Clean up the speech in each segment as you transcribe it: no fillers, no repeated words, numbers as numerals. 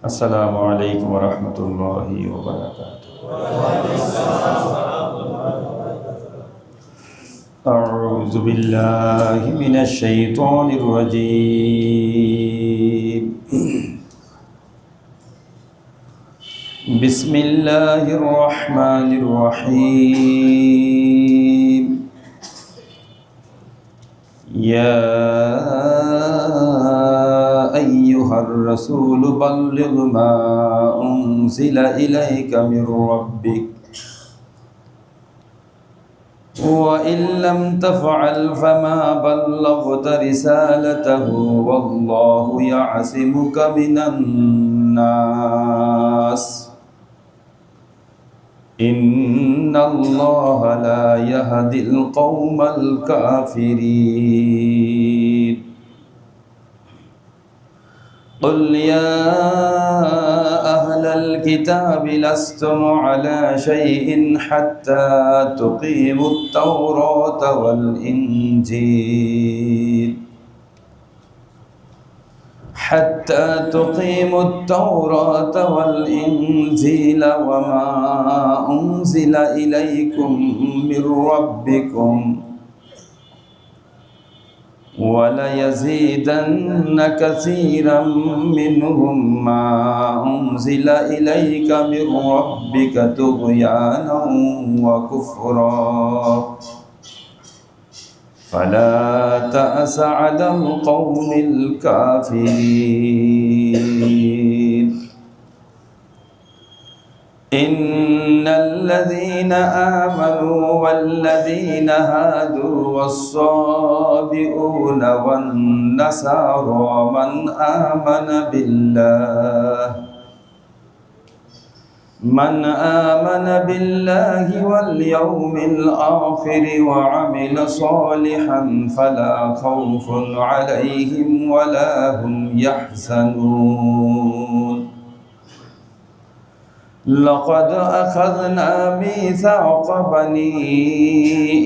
আসসালামু আলাইকুম ওয়া রাহমাতুল্লাহি ওয়া বারাকাতুহু। আউযু বিল্লাহি মিনাশ শাইতানির রাজীম। বিসমিল্লাহির রহমানির রহিম। ইয়া আইয়ুহার রাসূলু বাল্লিগ মা উনজিলা ইলাইকা মির রাব্বিক وإن لم تفعل فما بلغت رسالته والله يعصمك من الناس إن الله لا يهدي القوم الكافرين قل يا أهل الكتاب لستم على شيء حتى تقيموا التوراة والإنجيل وما أنزل إليكم من ربكم وليزيدن كثيرا منهم ما أنزل إليك من ربك طغيانا وكفرا فلا تأس على القوم الكافرين إن الذين آمنوا والذين هادوا والصابئون والنصارى من آمن بالله واليوم الآخر وعمل صالحا فلا خوف عليهم ولا هم يحزنون لقد أخذنا ميثاق بني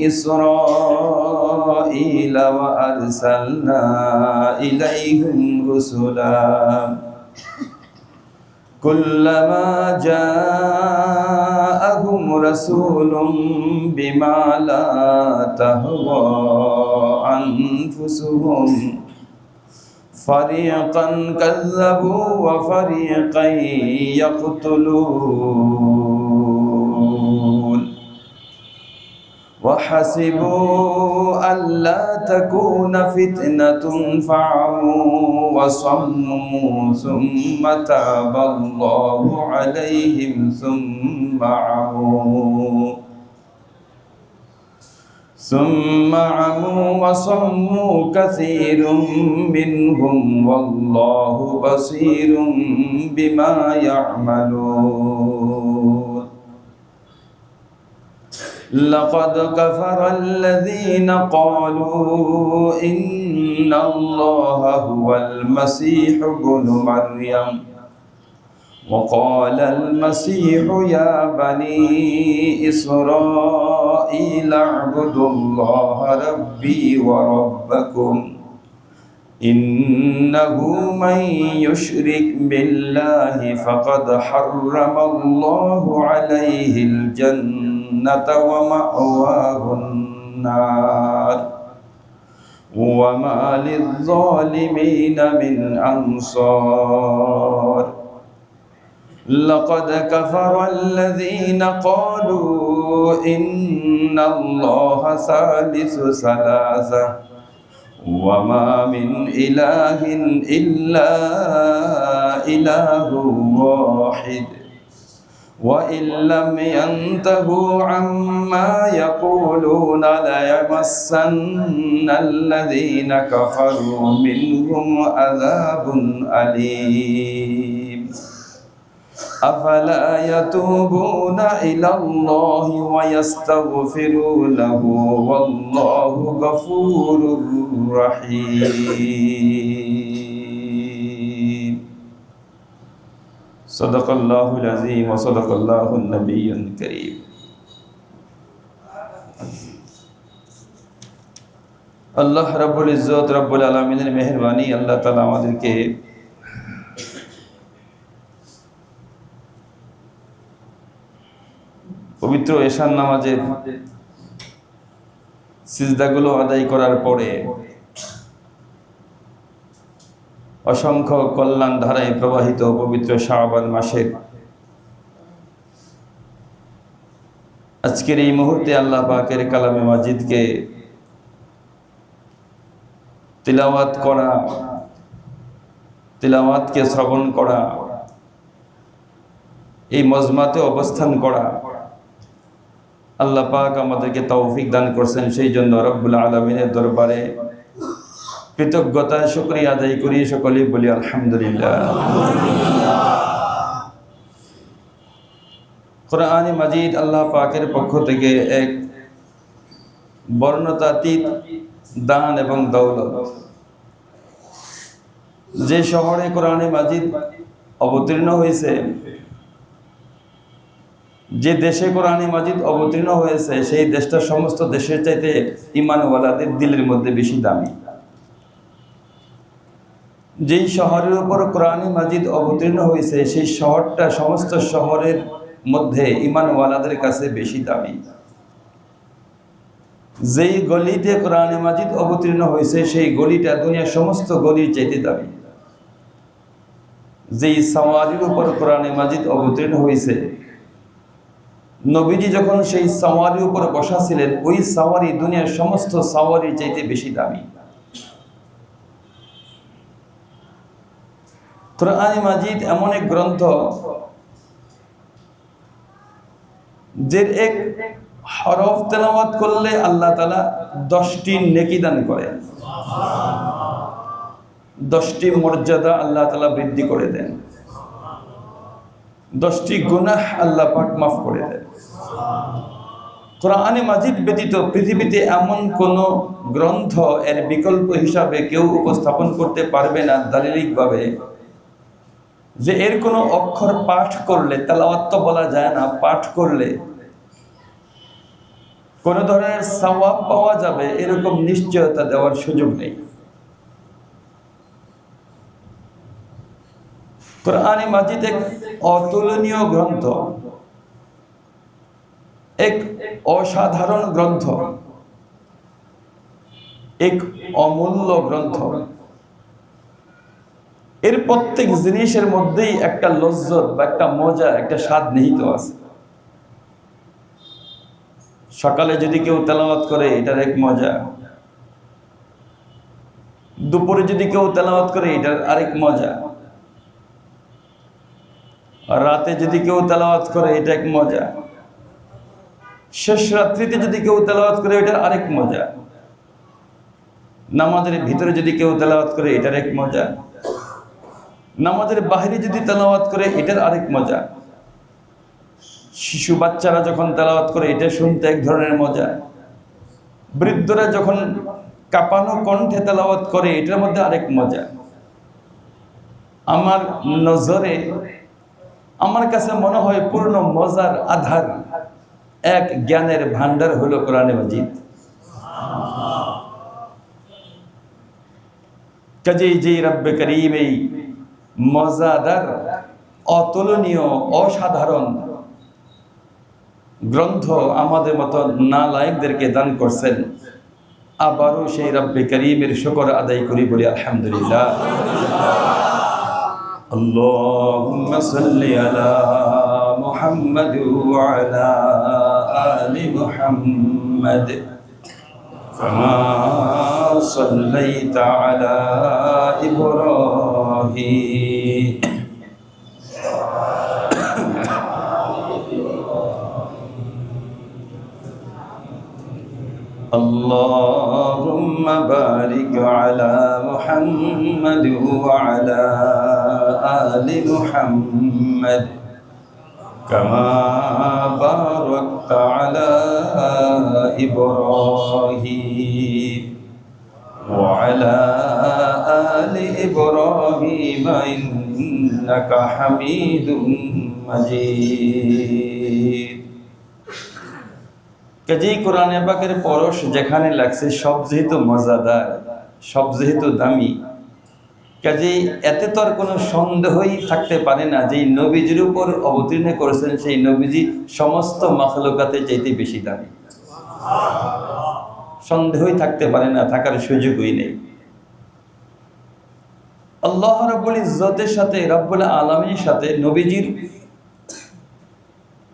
إسرائيل وأرسلنا إليهم رسلا كلما جاءهم رسول بما لا تهوى أنفسهم فريقا كذبوا وفريقا يقتلون وحسبوا ألا تكون فتنة فعموا وصموا ثم تاب الله عليهم ثم عموا وصموا كثير منهم والله بصير بما يعملون لقد كفر الذين قالوا إن الله هو المسيح ابن مريم وقال المسيح يا بني إسرائيل اعبدوا الله ربي وربكم إنه من يشرك بالله فقد حرم الله عليه الجنة ومأواه النار وما للظالمين من أنصار لقد كفر الذين قالوا إن الله ثالث ثلاثة وما من إله إلا إله واحد وإن لم ينتهوا عما يقولون ليمسن الذين كفروا منهم عذاب أليم أفلا يتوبون إلى الله ويستغفرونه والله غفور رحيم صدق الله العظيم وصدق الله النبي الكريم আল্লাহ রাব্বুল ইজ্জত, রাব্বুল আলামিনের মেহেরবানি, আল্লাহ তাআলা আমাদেরকে পবিত্র এশার নামাজের সিজদাগুলো আদায় করার পরে অসংখ্য কল্যাণ ধারায় প্রবাহিত পবিত্র শাবান মাসের আজকের এই মুহূর্তে আল্লাহ পাকের কালামে মাজিদকে তিলাওয়াত করা, তিলাওয়াতকে শ্রবণ করা, এই মজমাতে অবস্থান করা আল্লাহ পাক আমাদেরকে তৌফিক দান করছেন। সেই জন্য রব্বুল আলামিনের দরবারে কৃতজ্ঞতা শুকরিয়া আদায় করি, সকলেই বলি আলহামদুলিল্লাহ। কোরআনে মাজিদ আল্লাহ পাকের পক্ষ থেকে এক বর্ণনাতীত দান এবং দৌলত। যে শহরে কোরআনে মাজিদ অবতীর্ণ হয়েছে, যে দেশে কোরআনে মাজিদ অবতীর্ণ হয়েছে, সেই দেশটা সমস্ত দেশের চাইতে ঈমানওয়ালাদের দিলের মধ্যে বেশি দামি। যেই শহরের উপর কোরআনে মাজিদ অবতীর্ণ হয়েছে, সেই শহরটা সমস্ত শহরের মধ্যে ঈমানওয়ালাদের কাছে বেশি দামি। যেই গলিতে কোরআনে মাজিদ অবতীর্ণ হয়েছে, সেই গলিটা দুনিয়ার সমস্ত গলির চাইতে দামি। যেই সাওয়ারির উপর কোরআনে মাজিদ অবতীর্ণ হয়েছে, নবীজি যখন সেই সাওয়ারির উপর বসা ছিলেন, ওই সাওয়ারি দুনিয়ার সমস্ত সাওয়ারির চাইতে বেশি দামি। কোরআনে মাজিদ এমন এক গ্রন্থ, যে এক হরফ তেলাওয়াত করলে আল্লাহ তাআলা 10টি নেকি দান করেন, 10টি মর্যাদা আল্লাহ তাআলা বৃদ্ধি করে দেন, 10টি গুনাহ আল্লাহ পাক মাফ করে দেন। কোরআনে মাজিদ ব্যতীত পৃথিবীতে এমন কোন গ্রন্থ এর বিকল্প হিসাবে কেউ উপস্থাপন করতে পারবে না দালিলিকভাবে, যে এর কোনো অক্ষর পাঠ করলে, তেলাওয়াত তো বলা যায় না, পাঠ করলে কোন ধরনের সওয়াব পাওয়া যাবে এরকম নিশ্চয়তা দেওয়ার সুযোগ নেই। কোরআনে মাজিদ এক অতুলনীয় গ্রন্থ, এক অসাধারণ গ্রন্থ, এক অমূল্য গ্রন্থ। এর প্রত্যেক জিনিসের মধ্যেই একটা লজ্জত বা একটা মজা, একটা স্বাদ নিহিত আছে। সকালে যদি কেউ তেলাওয়াত করে, এটার এক মজা। দুপুরে যদি কেউ তেলাওয়াত করে, এটার আরেক মজা। আর রাতে যদি কেউ তেলাওয়াত করে, এটা এক মজা। শেষ রাত্রিতে যদি কেউ তেলাওয়াত করে, এটার আরেক মজা। নামাজের ভিতরে যদি কেউ তেলাওয়াত করে, এটার এক মজা। নামাজের বাহিরে যদি তেলাওয়াত করে, এটার আরেক মজা। শিশু বাচ্চারা যখন তেলাওয়াত করে, এটা শুনতে এক ধরনের মজা। বৃদ্ধরা যখন কাঁপানো কণ্ঠে তেলাওয়াত করে, এটার মধ্যে আরেক মজা। আমার নজরে, আমার কাছে মনে হয় পূর্ণ মজার আধার এক জ্ঞানের ভান্ডার হলো কোরআনে মাজিদ। কাজেই যে রব্বে করিম এই মজাদার, অতুলনীয়, অসাধারণ গ্রন্থ আমাদের মতো নালায়েকদেরকে দান করছেন, আবারও সেই রব্বে করিমের শুকর আদায় করি, বলি আলহামদুলিল্লাহ। আল্লাহুম্মা সাল্লি আলা মুহাম্মাদ ওয়া আলা আলি মুহাম্মাদ কামা সাল্লাইতা আলা ইব্রাহিম اللهم بارك على محمد وعلى آل محمد كما باركت على إبراهيم وعلى آل إبراهيم إنك حميد مجيد। কাজেই কোরআনে পাকের পরশ যেখানে লাগছে, সব যেহেতু মজাদার, সব যেহেতু দামি, কাজেই এতে তো আর কোনো সন্দেহই থাকতে পারে না যে নবীজির উপর অবতীর্ণ করেছেন সেই নবীজি সমস্ত মাখলুকাতের চাইতে বেশি দামি। সন্দেহই থাকতে পারে না, থাকার সুযোগই নেই। আল্লাহ রাব্বুল ইজ্জতের সাথে, রাব্বুল আলামিনের সাথে নবীজির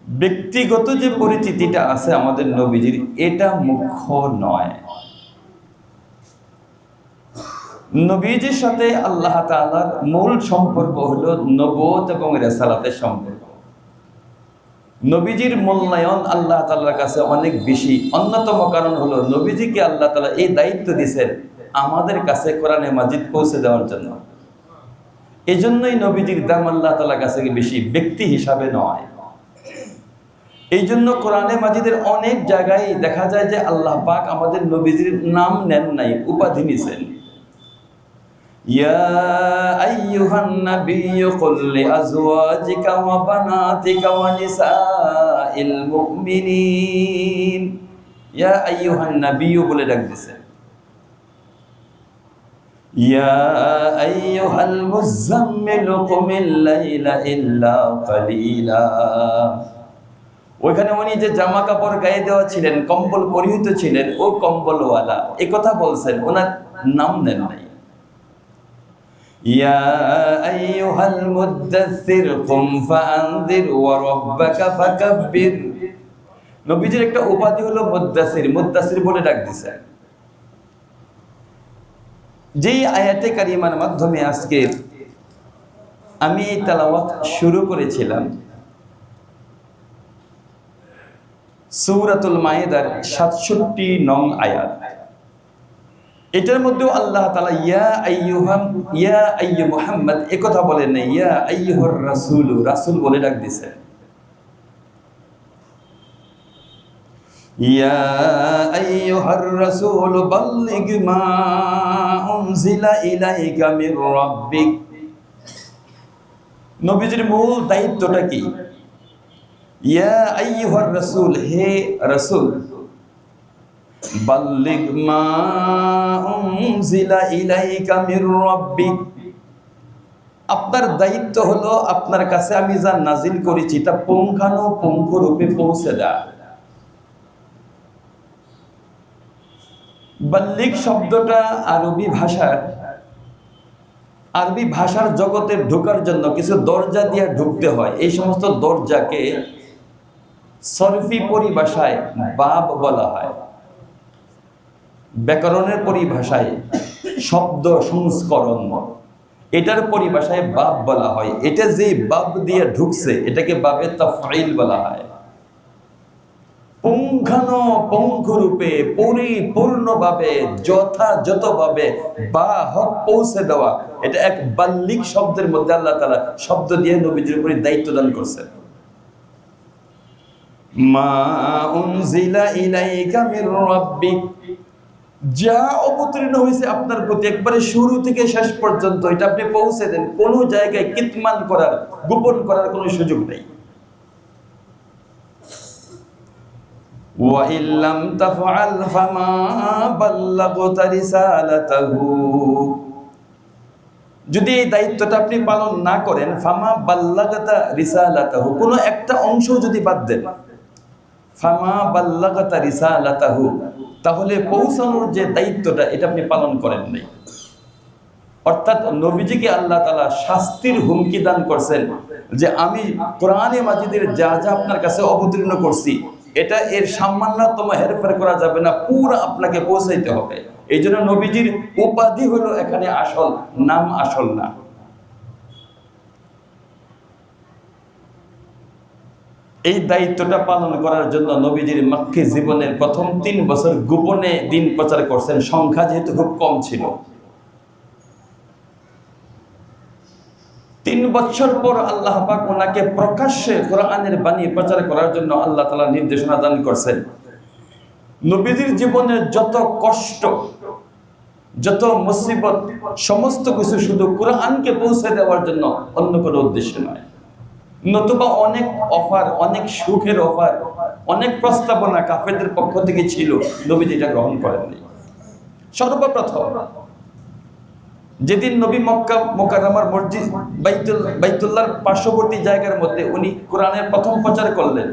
ব্যক্তিগত যে পরিচিতিটা আছে আমাদের নবীজির, এটা মুখ্য নয়। নবীজির সাথে আল্লাহ তাআলার মূল সম্পর্ক হলো নবুয়ত এবং রিসালাতের সম্পর্ক। নবীজির মূল্যায়ন আল্লাহ তাআলার কাছে অনেক বেশি। অন্যতম কারণ হলো নবীজিকে আল্লাহ তাআলা এই দায়িত্ব দিয়েছেন আমাদের কাছে কোরআনে মাজিদ পৌঁছে দেওয়ার জন্য। এই জন্যই নবীজির দাম আল্লাহ তাআলার কাছে বেশি, ব্যক্তি হিসাবে নয়। এই জন্য কোরআনে মাজিদের অনেক জায়গায় দেখা যায় যে আল্লাহ পাক আমাদের নবীজির নাম নেন নাই, উপাধি নিছেন। ইয়া আইয়ুহান নাবিয়্যু কুল লিআজওয়াজিকা ওয়া বানাতিকা ওয়া নিসাইল মুমিনিন। ইয়া আইয়ুহান নাবিয়্যু বলে ডাক দিয়েছেন। ইয়া আইয়ুহাল মুযাম্মিলু কুমিল লাইলা ইল্লা কালিলা। ওইখানে উনি যে জামা কাপড় গায়ে দেওয়া ছিলেন, কম্বল পরিহিত ছিলেন, ও কম্বলওয়ালা, এ কথা বলছেন, ওনার নাম নেন নাই। ইয়া আইয়ুহাল মুদ্দাসসির কুম ফাআনযির ওয়া রাব্বাকা ফাকাব্বির। নবীজির একটা উপাধি হলো মুদ্দাসির, মুদ্দাসির বলে ডাক দিয়েছেন। যেই আয়াতে কারিমার মাধ্যমে আজকে আমি তেলাওয়াত শুরু করেছিলাম, সূরাতুল মায়েদার 67 নং আয়াত। এটার মধ্যেও আল্লাহ তাআলা ইয়া আইয়ু মুহাম্মদ এ কথা বলেন না, ইয়া আইয়ুহার রাসূল, রাসূল বলে ডাক দিয়েছেন। ইয়া আইয়ুহার রাসূল বাল্লিগ মা উনজিলা ইলাইকা মির রাব্বিক। নবীজির মূল দায়িত্বটা কি? ইয়া আইয়ুহার রাসূল, হে রাসূল, বাল্লিগ মা উনজিলা ইলাইকা মির রাব্বিক। আপনার দায়িত্ব হলো আপনার কাছে আমি যা নাজিল করেছি তা পুঙ্খানুপুঙ্খরূপে পৌঁছে দেয়া। বাল্লিগ শব্দটা আরবি ভাষার জগতে ঢোকার জন্য কিছু দরজা দিয়ে ঢুকতে হয়। এই সমস্ত দরজাকে সরফি পরিভাষায় বাব বলা হয়, ব্যাকরণের পরিভাষায় শব্দ সংস্করণ, এটার পরিভাষায় বাব বলা হয়। এটা যে বাব দিয়ে ঢুকছে এটাকে বাবে তাফঈল বলা হয়। পুঙ্খানুপুঙ্খরূপে পরিপূর্ণভাবে যথাযথভাবে বা হক পৌঁছে দেওয়া, এটা এক বাল্লিগ শব্দের মধ্যে আল্লাহ তাআলা শব্দ দিয়ে নবীজির উপরে দায়িত্ব দান করছেন। মা উনজিলা ইলাইকা মির রাব্বিক, যা অবতীর্ণ হয়েছে আপনার প্রতি একবারে শুরু থেকে শেষ পর্যন্ত এটা আপনি পৌঁছে দেন। কোনো জায়গায় কিতমান করার, গোপন করার কোনো সুযোগ নেই। ওয়া ইল্লাম তাফআল ফামা বাল্লাগতা রিসালাতাহু। যদি এই দায়িত্বটা আপনি পালন না করেন, ফামা বাল্লাগতা রিসালাতাহু, কোনো একটা অংশ যদি বাদ দেন, ফামা বাল্লাগতা রিসালাতাহু, তাহলে পৌঁছানোর যে দায়িত্বটা এটা আপনি পালন করেন নাই। অর্থাৎ নবীজিকে আল্লাহ তাআলা শাস্তির হুমকি দান করছেন যে আমি কোরআনে মাজিদের যা যা আপনার কাছে অবতীর্ণ করছি এটা এর সামান্যতম হেরফের করা যাবে না, পুরো আপনাকে পৌঁছাইতে হবে। এই জন্য নবীজির উপাধি হলো এখানে আসল, নাম আসল না। এই দায়িত্বটা পালন করার জন্য নবীজির মক্কি জীবনের প্রথম 3 বছর গোপনে দিন প্রচার করছেন, সংখ্যা যেহেতু খুব কম ছিল। 3 বছর পর আল্লাহ পাক ওনাকে প্রকাশ্যে কোরআনের বাণী প্রচার করার জন্য আল্লাহ তাআলা নির্দেশনা দান করছেন। নবীজির জীবনের যত কষ্ট, যত মুসিবত, সমস্ত কিছু শুধু কোরআনকে পৌঁছে দেওয়ার জন্য, অন্য কোনো উদ্দেশ্য নয়। নতুবা অনেক অফার, অনেক সুখের অফার, অনেক প্রস্তাবনা কাফেরদের পক্ষ থেকে ছিল, নবীজি এটা গ্রহণ করেননি। সর্বপ্রথম যেদিন নবী মক্কা মুকাররমার মসজিদ বাইতুল্লাহর পার্শ্ববর্তী জায়গার মধ্যে উনি কোরআনের প্রথম প্রচার করলেন,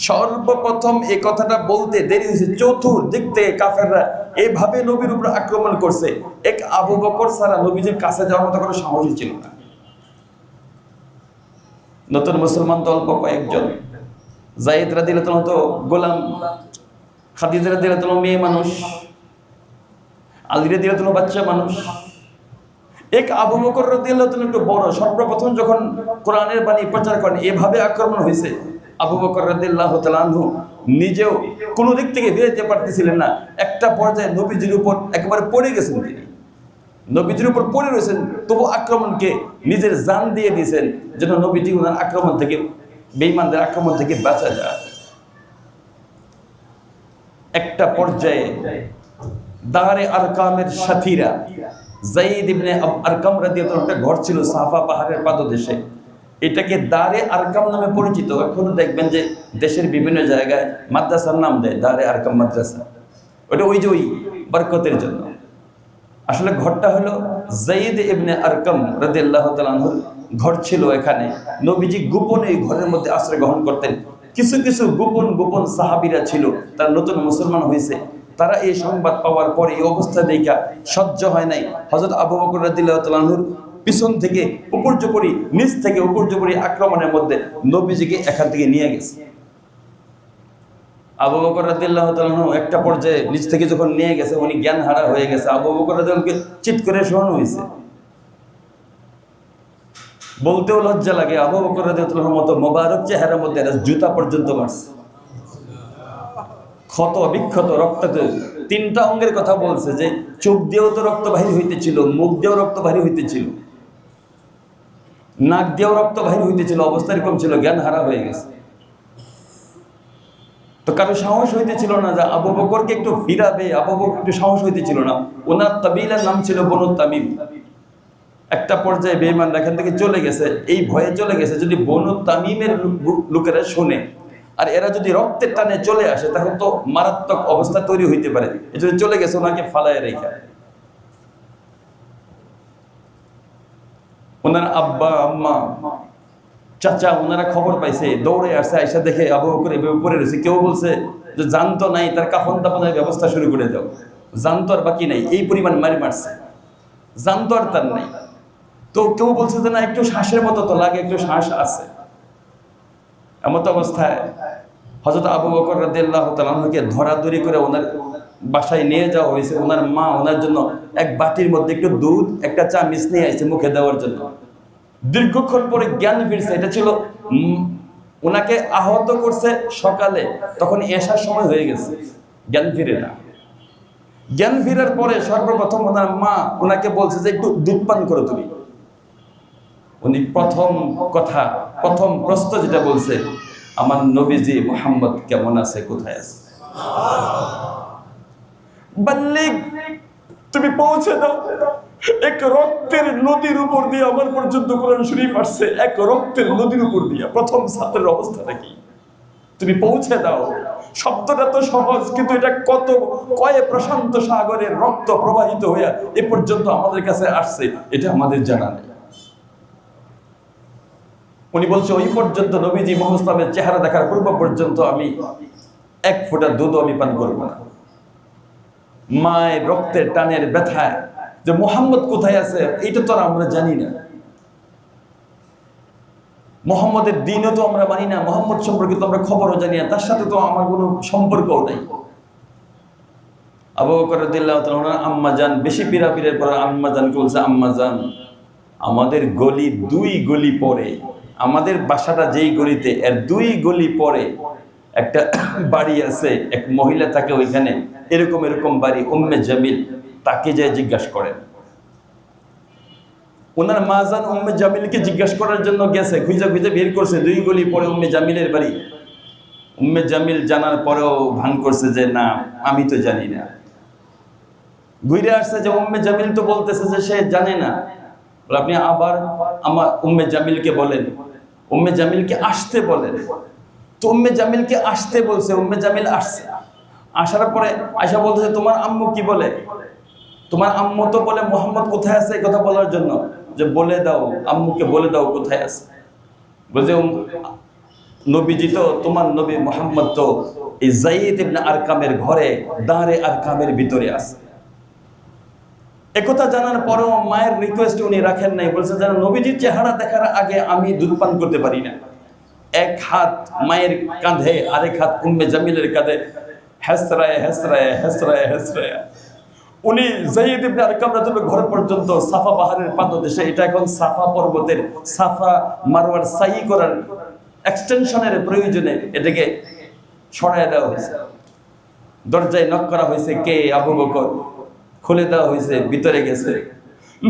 সর্বপ্রথম এই কথাটা বলতে দেরি হয়েছে। চতুর্দিক থেকে কাফেররা এভাবে নবীর উপর আক্রমণ করছে, এক আবু বকর ছাড়া নবীজির কাছে যাওয়ার মতো কোনো সাহসই ছিল না। নতুন মুসলমান তো অল্প কয়েকজন। যায়েদ রাদিয়াল্লাহু আনহু তো গোলাম, খাদিজা রাদিয়াল্লাহু আনহা মেয়ে মানুষ, আলী রাদিয়াল্লাহু আনহু বাচ্চা মানুষ। এক আবু বকর রাদিয়াল্লাহু আনহু একটু বড়, সর্বপ্রথম যখন কোরআনের বাণী প্রচার করেন এভাবে আক্রমণ হয়েছে। আবু বকর রাদিয়াল্লাহু তাআলা আনহু নিজেও কোনো দিক থেকে বেরোতে পারতেছিলেন না। একটা পর্যায়ে নবীজির উপর একেবারে পড়ে গেছেন, তিনি নবীজির উপর পড়ে রয়েছেন, তবু আক্রমণকে নিজের জান দিয়ে দিয়েছেন যেন নবীজি ওনার আক্রমণ থেকে, বেঈমানদের আক্রমণ থেকে বাঁচা যায়। একটা পর্যায়ে দারে আরকামের সাথীরা, যায়েদ ইবনে আরকাম রাদিয়াল্লাহু আনহু, একটা ঘর ছিল সাফা পাহাড়ের পাদদেশে, এটাকে দারে আরকাম নামে পরিচিত। এখনো দেখবেন যে দেশের বিভিন্ন জায়গায় মাদ্রাসার নাম দেয় দারে আরকাম মাদ্রাসা, ওটা ওই যে ওই বরকতের জন্য। আসলে ঘরটা হলো যায়েদ ইবনে আরকাম রাদিয়াল্লাহু তাআলা আনহুর ঘর ছিল। এখানে নবীজি গোপনে এই ঘরের মধ্যে আশ্রয় গ্রহণ করতেন। কিছু কিছু গোপন গোপন সাহাবীরা ছিল, তারা নতুন মুসলমান হয়েছে, তারা এই সংবাদ পাওয়ার পরে এই অবস্থা দেখা সহ্য হয় নাই, হযরত আবু বকর রাদিয়াল্লাহু তাআলা আনহুর পিছন থেকে উপর্যুপরি, নিচ থেকে উপর্যুপরি আক্রমণের মধ্যে নবীজিকে এখান থেকে নিয়ে গেছে। আবু বকর রাদিয়াল্লাহু তাআলা আনহু একটা পর্যায়ে নিচ থেকে যখন নিয়ে গেছে, উনি জ্ঞান হারা হয়ে গেছে। আবু বকর রাদিয়াল্লাহু আনহুকে চিৎ করে শোনানো হয়েছে। বলতেও লজ্জা লাগে, আবু বকর রাদিয়াল্লাহু আনহুর মতো মোবারক চেহারার মধ্যে জুতা পর্যন্ত মারছে, ক্ষত বিক্ষত, রক্তাক্ত। তিনটা অঙ্গের কথা বলছে, যে চোখ দিয়েও তো রক্ত বাহির হইতেছিল, মুখ দিয়েও রক্ত বাহির হইতেছিল, নাক দিয়েও রক্ত বাহির হইতেছিল। অবস্থা এরকম ছিল, জ্ঞান হারা হয়ে গেছে। তো কারো সাহস হইতেছিল না যে আবু বকরকে একটু ফিরাবে, আবু বকর একটু সাহস হইতেছিল না। ওনার কাবিলার নাম ছিল বনু তামিম। একটা পর্যায়ে বেঈমানরা এখান থেকে চলে গেছে, এই ভয়ে চলে গেছে যদি বনু তামিমের লোকেরা শুনে আর এরা যদি রক্তের টানে চলে আসে, তখন তো মারাত্মক অবস্থা তৈরি হইতে পারে। এজন্য চলে গেছে ওনাকে ফালায় রেখে। ওনার আব্বা আম্মা চাচা ওনারা খবর পাইছে, দৌড়ে আসছে, আয়সা দেখে আবু বকর এভাবে পড়ে রয়েছে। কেউ বলছে যে জানতো নাই, তার কাফন দাফনের ব্যবস্থা শুরু করে দাও। জানতো আর বাকি নাই, এই পরিমাণ মারি মারছে, জানতো আর তার নাই। তো কেউ বলছে যে না, একটু শ্বাসের মতো তো লাগে, একটু শ্বাস আছে। এমত অবস্থায় হযরত আবু বকর রাদিয়াল্লাহু তাআলা আনহুকে ধরাধরি করে ওনার বাসায় নিয়ে যাওয়া হয়েছে। ওনার মা ওনার জন্য এক বাটির মধ্যে একটু দুধ, একটা চা মিস নিয়ে আসছে মুখে দেওয়ার জন্য। দীর্ঘক্ষণ পরে জ্ঞান ফিরছে। এটা ছিল ওনাকে আহত করছে সকালে, তখন এশার সময় হয়ে গেছে, জ্ঞান ফিরে না। জ্ঞান ফিরার পরে সর্বপ্রথম ওনার মা ওনাকে বলছে যে একটু দুধ পান করো তুমি। উনি প্রথম কথা, প্রথম প্রশ্ন যেটা বলছে, আমার নবীজি মুহাম্মদ কেমন আছে, কোথায় আছে? বাল্লিগ, তুমি পৌঁছে দাও। এক রক্তের নদীর উপর দিয়ে আমার পর্যন্ত কোরআন শরীফ আসছে, এক রক্তের নদীর উপর দিয়ে। প্রথম ছাত্রের অবস্থাটা কি? তুমি পৌঁছে দাও। শব্দটা তো সহজ, কিন্তু এটা কত কয়ে প্রশান্ত সাগরের রক্ত প্রবাহিত হয়ে এ পর্যন্ত আমাদের কাছে আসছে, এটা আমাদের জানা নেই। উনি বলছে ওই পর্যন্ত নবীজি মুহাম্মদের চেহারা দেখার পূর্ব পর্যন্ত আমি এক ফোঁটা দুধ আমি পান করব না। মায়ের রক্তের টানের ব্যথায় যে মুহাম্মদ কোথায় আছে এটা তো আমরা জানি না, মুহাম্মদের দিনও তো আমরা মানি না, মুহাম্মদ সম্পর্কে তো আমরা খবরও জানি না, তার সাথে তো আমার কোনো সম্পর্কও নেই। আবু বকর রাদিয়াল্লাহু তাআলা আম্মা জান, বেশি পীড়াপিড়ির পর আম্মা জানকে বলছে, আম্মা জান, আমাদের গলি 2 গলি পরে, আমাদের বাসাটা যেই গলিতে, এর 2 গলি পরে একটা বাড়ি আছে, এক মহিলা থাকে ওইখানে, এরকম এরকম বাড়ি, উম্মে জামিল, তাকে যে জিজ্ঞাসা করেন। ওনার মা জান উম্মে জামিলকে জিজ্ঞাসা করার জন্য গেছে, খুঁজে খুঁজে বের করছে 2 গলি পরে উম্মে জামিলের বাড়ি। উম্মে জামিল জানার পরেও ভান করছে যে না, আমি তো জানি না। ঘুরে আসছে যে উম্মে জামিল তো বলতেছে যে সে জানে না। আপনি আবার আমার উম্মে জামিলকে বলেন, উম্মে জামিলকে আসতে বলেন। তো উম্মে জামিলকে আসতে বলছে, উম্মে জামিল আসছে। আসার পরে আয়সা বলতেছে তোমার আম্মু কি বলে? তোমার আম্মু তো বলে মুহাম্মদ কোথায় আছে এই কথা বলার জন্য, যে বলে দাও আম্মুকে, বলে দাও কোথায় আছে। বলছে নবীজি তো, তোমার নবী মুহাম্মদ তো এই যায়েদ ইবনে আরকামের ঘরে দাঁড়ে আরকামের ভিতরে আছে। একথা জানার পরেও মায়ের রিকোয়েস্ট উনি রাখেন নাই। বলছে যেন নবীজির চেহারা দেখার আগে আমি দুধ পান করতে পারি না। এক হাত মায়ের কাঁধে, আরেক হাত উম্মে জামিলের কাঁধে, হেসরায় হেসরায় হেসরায় হেসরায় উনি যায়েদ ইবনে আরকাম রাদিয়াল্লাহু ঘর পর্যন্ত সাফা পাহাড়ের পাদদেশে, এটা এখন সাফা পর্বতের সাফা মারওয়ার সাই করার এক্সটেনশনের প্রয়োজনে এটাকে ছড়ায় দেওয়া হয়েছে। দরজায় নক করা হয়েছে, কে? আবু বকর। খুলে দেওয়া হয়েছে, ভিতরে গেছে।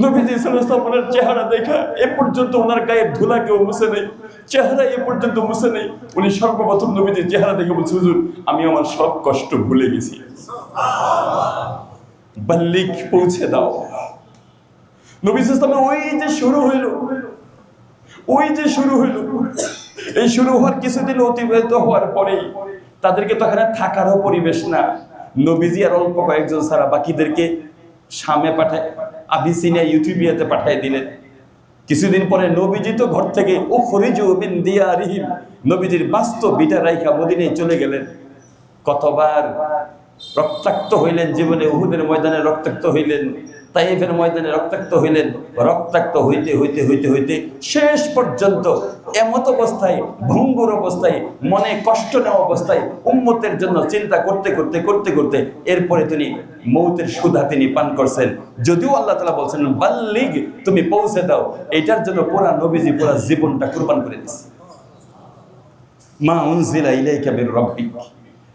নবীজি সাল্লাল্লাহু আলাইহি ওয়াসাল্লামের চেহারা দেখা এ পর্যন্ত ওনার গায়ের ধুলা কেউ মুছে নেই, চেহারা এ পর্যন্ত মুছে নেই। উনি সর্বপ্রথম নবীজির চেহারা দেখে বলছে, হুজুর আমি আমার সব কষ্ট ভুলে গেছি, বাল্লিক পৌঁছে দাও। নবী সাল্লাল্লাহু আলাইহি ওয়াসাল্লাম ওই যে শুরু হইল, এই শুরু হওয়ার কিছুদিন অতিবাহিত হওয়ার পরেই তাদেরকে তো এখানে থাকারও পরিবেশ না। নবীজি আর অল্প কয়েকজন ছাড়া বাকিদেরকে শামে পাঠায়, আবিসিনিয়া ইউটিউবিয়াতে পাঠিয়ে দিলেন। কিছুদিন পরে নবীজি তো ঘর থেকে উখরিজু মিন দিয়ারিহিম, নবীজির বাস্তব বিটা রাইখা মদিনায় চলে গেলেন। কতবার রক্তাক্ত হইলেন জীবনে, উহুদের ময়দানে রক্তাক্ত হইলেন, তাইফের ময়দানে রক্তাক্ত হইলেন। রক্তাক্ত হইতে হইতে হইতে হইতে শেষ পর্যন্ত এমত অবস্থায়, ভঙ্গুর অবস্থায়, মনে কষ্ট নেওয়া অবস্থায়, উম্মতের জন্য চিন্তা করতে করতে করতে করতে এরপরে তিনি মৌতের সুধা তিনি পান করছেন। যদিও আল্লাহ তাআলা বলছেন বাল্লিগ, তুমি পৌঁছে দাও, এটার জন্য পুরা নবীজি পুরা জীবনটা কুরবান করে দিয়েছে। মা উনজিলা ইলাইকা মির রাব্বিক।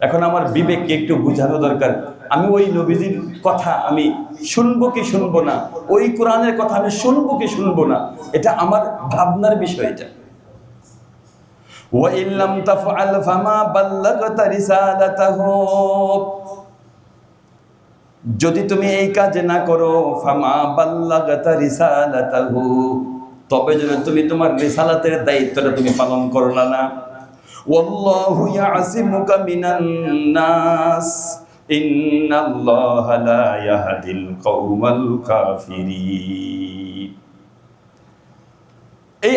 এখন আমার বিবেককে একটু বুঝানো দরকার, আমি ওই নবীজির কথা আমি শুনবো কি শুনবো না, ওই কোরআনের কথা আমি শুনবো কি শুনবো না, এটা আমার ভাবনার বিষয়। এটা ওয়া ইল্লাম তাফআল ফামা বাল্লাগতা রিসালাতাহু, যদি তুমি এই কাজ না করো, ফামা বাল্লাগতা রিসালাতাহু, তবে যদি তুমি তোমার রিসালাতের দায়িত্বটা তুমি পালন করলা না। ওয়াল্লাহু ইয়াসিমুকা মিনান নাস ইন্নাল্লাহা লা ইয়াহদিল কওমাল কাফিরিন। এই